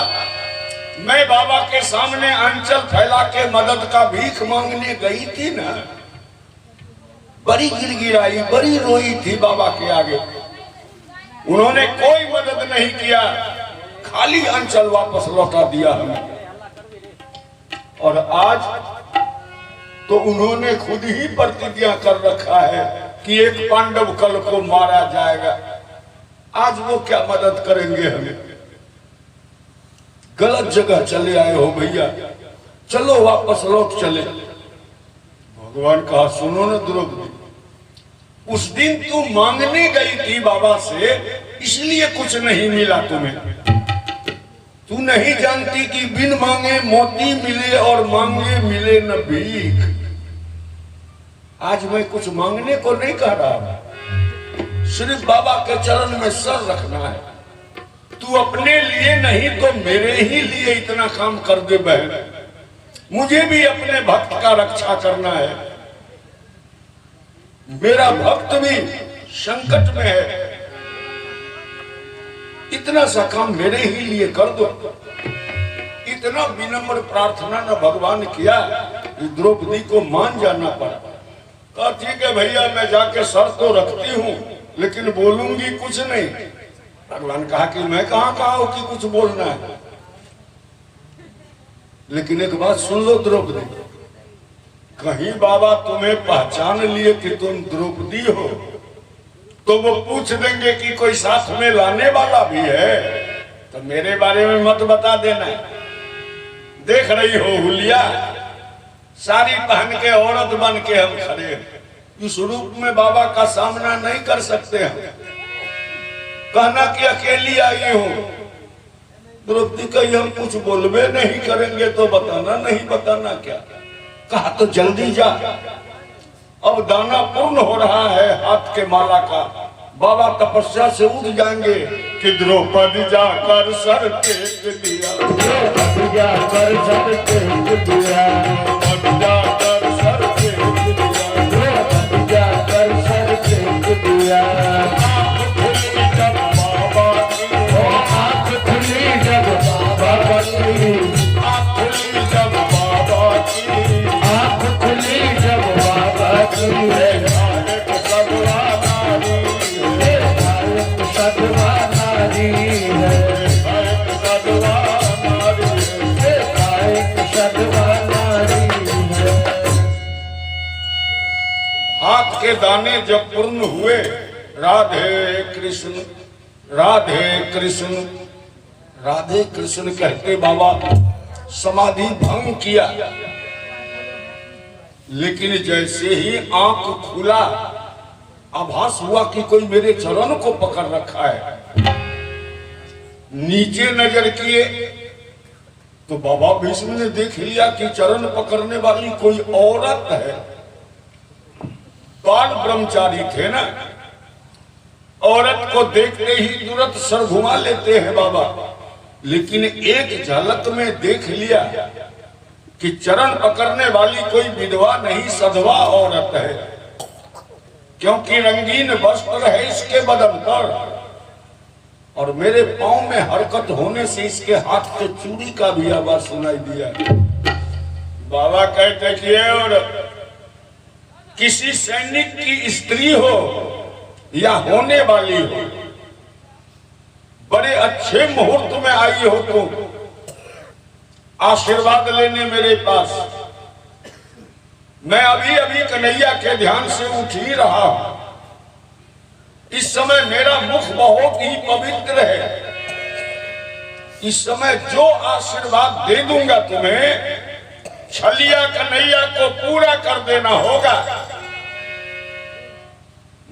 मैं बाबा के सामने अंचल फैला के मदद का भीख मांगने गई थी ना, बड़ी गिड़गिड़ाई, बड़ी रोई थी बाबा के आगे। उन्होंने कोई मदद नहीं किया, खाली अंचल वापस लौटा दिया हमें। और आज तो उन्होंने खुद ही प्रतिज्ञा कर रखा है कि एक पांडव कल को मारा जाएगा। आज वो क्या मदद करेंगे हमें? गलत जगह चले आए हो भैया, चलो वापस लौट चले। भगवान कहा सुनो न द्रौपदी, उस दिन तू मांगने गई थी बाबा से, इसलिए कुछ नहीं मिला तुम्हें। तू नहीं जानती कि बिन मांगे मोती मिले और मांगे मिले न भीख। आज मैं कुछ मांगने को नहीं कह रहा, सिर्फ बाबा के चरण में सर रखना है। तू अपने लिए नहीं तो मेरे ही लिए इतना काम कर दे बहन। मुझे भी अपने भक्त का रक्षा करना है। मेरा भक्त भी संकट में है, इतना सा काम मेरे ही लिए कर दो। इतना विनम्र प्रार्थना न भगवान किया, द्रौपदी को मान जाना पड़ा। कहा ठीक है भैया, मैं जाके सर तो रखती हूँ लेकिन बोलूंगी कुछ नहीं। भगवान कहा कि मैं कहाँ कहा हूं कि कुछ बोलना है, लेकिन एक बात सुन लो द्रौपदी, कहीं बाबा तुम्हें पहचान लिए कि तुम द्रौपदी हो तो वो पूछ देंगे कि कोई साथ में लाने वाला भी है, तो मेरे बारे में मत बता देना। देख रही हो हुलिया, साड़ी पहन के औरत बन के हम खड़े हैं, इस रूप में बाबा का सामना नहीं कर सकते हैं। कहना कि अकेली आई हूं। द्रौपदी कही हम कुछ बोलबे नहीं करेंगे तो बताना नहीं, बताना क्या। कहा तो जल्दी जा, अब दाना पूर्ण हो रहा है हाथ के माला का। बाबा तपस्या से उठ जाएंगे कि द्रौपदी जाकर सर टेक दिया, द्रौपदी जाकर सर टेक दिया, द्रौपदी जाकर सर टेक दिया, द्रौपदी जाकर सर टेक दिया। आँख खुली जब बाबा की, आँख खुली जब बाबा की, आँख खुली जब बाबा की, आँख खुली जब बाबा की। हाथ के दाने जब पूर्ण हुए, राधे कृष्ण राधे कृष्ण राधे कृष्ण कहते बाबा समाधि भंग किया। लेकिन जैसे ही आंख खुला, आभास हुआ कि कोई मेरे चरण को पकड़ रखा है। नीचे नजर किए तो बाबा भीष्म ने देख लिया कि चरण पकड़ने वाली कोई औरत है। बाल ब्रह्मचारी थे ना, औरत को देखते ही तुरंत सर घुमा लेते हैं बाबा। लेकिन एक झलक में देख लिया कि चरण पकड़ने वाली कोई विधवा नहीं, सधवा औरत है, क्योंकि रंगीन वस्त्र है इसके बदन पर और मेरे पांव में हरकत होने से इसके हाथ के चूड़ी का भी आवाज सुनाई दिया। बाबा कहते कि और किसी सैनिक की स्त्री हो या होने वाली हो, बड़े अच्छे मुहूर्त में आई हो तुम आशीर्वाद लेने मेरे पास। मैं अभी अभी कन्हैया के ध्यान से उठ ही रहा हूं। इस समय मेरा मुख बहुत ही पवित्र है। इस समय जो आशीर्वाद दे दूंगा तुम्हें, छलिया कन्हैया को पूरा कर देना होगा।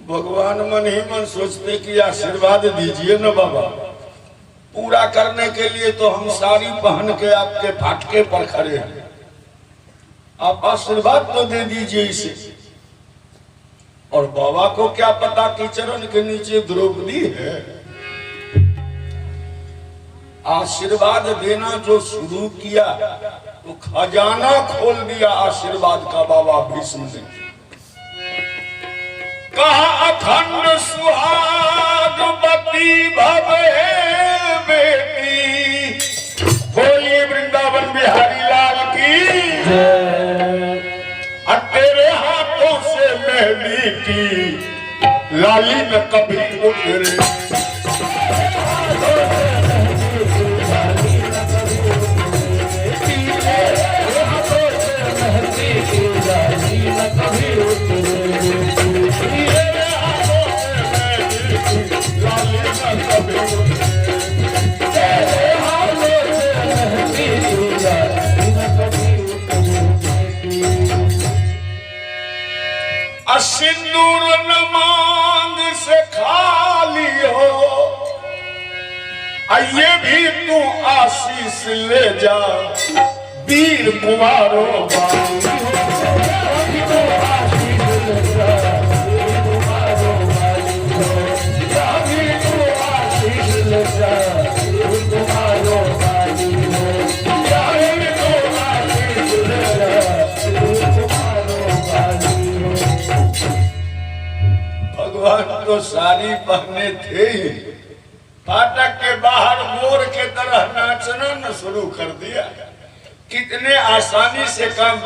भगवान मन ही मन सोचते कि आशीर्वाद दीजिए न बाबा, पूरा करने के लिए तो हम साड़ी पहन के आपके फाटके पर खड़े हैं, आप आशीर्वाद तो दे दीजिए इसे। और बाबा को क्या पता कि चरण के नीचे द्रौपदी है। आशीर्वाद देना जो शुरू किया तो खजाना खोल दिया आशीर्वाद का बाबा भीष्म ने। कहा अखंड सुहागवती भवे बेटी, बोलिए वृंदावन बिहारी लाल की। तेरे हाथों से मेहंदी की लाली न कभी उतरे, सिंदूर न मांग से खाली हो, आइए भी तू आशीष ले जा वीर कुमारो वाली हो। भगवान तो साड़ी पहने थे ही, फाटक के बाहर मोर के तरह नाचना न शुरू कर दिया। कितने आसानी से काम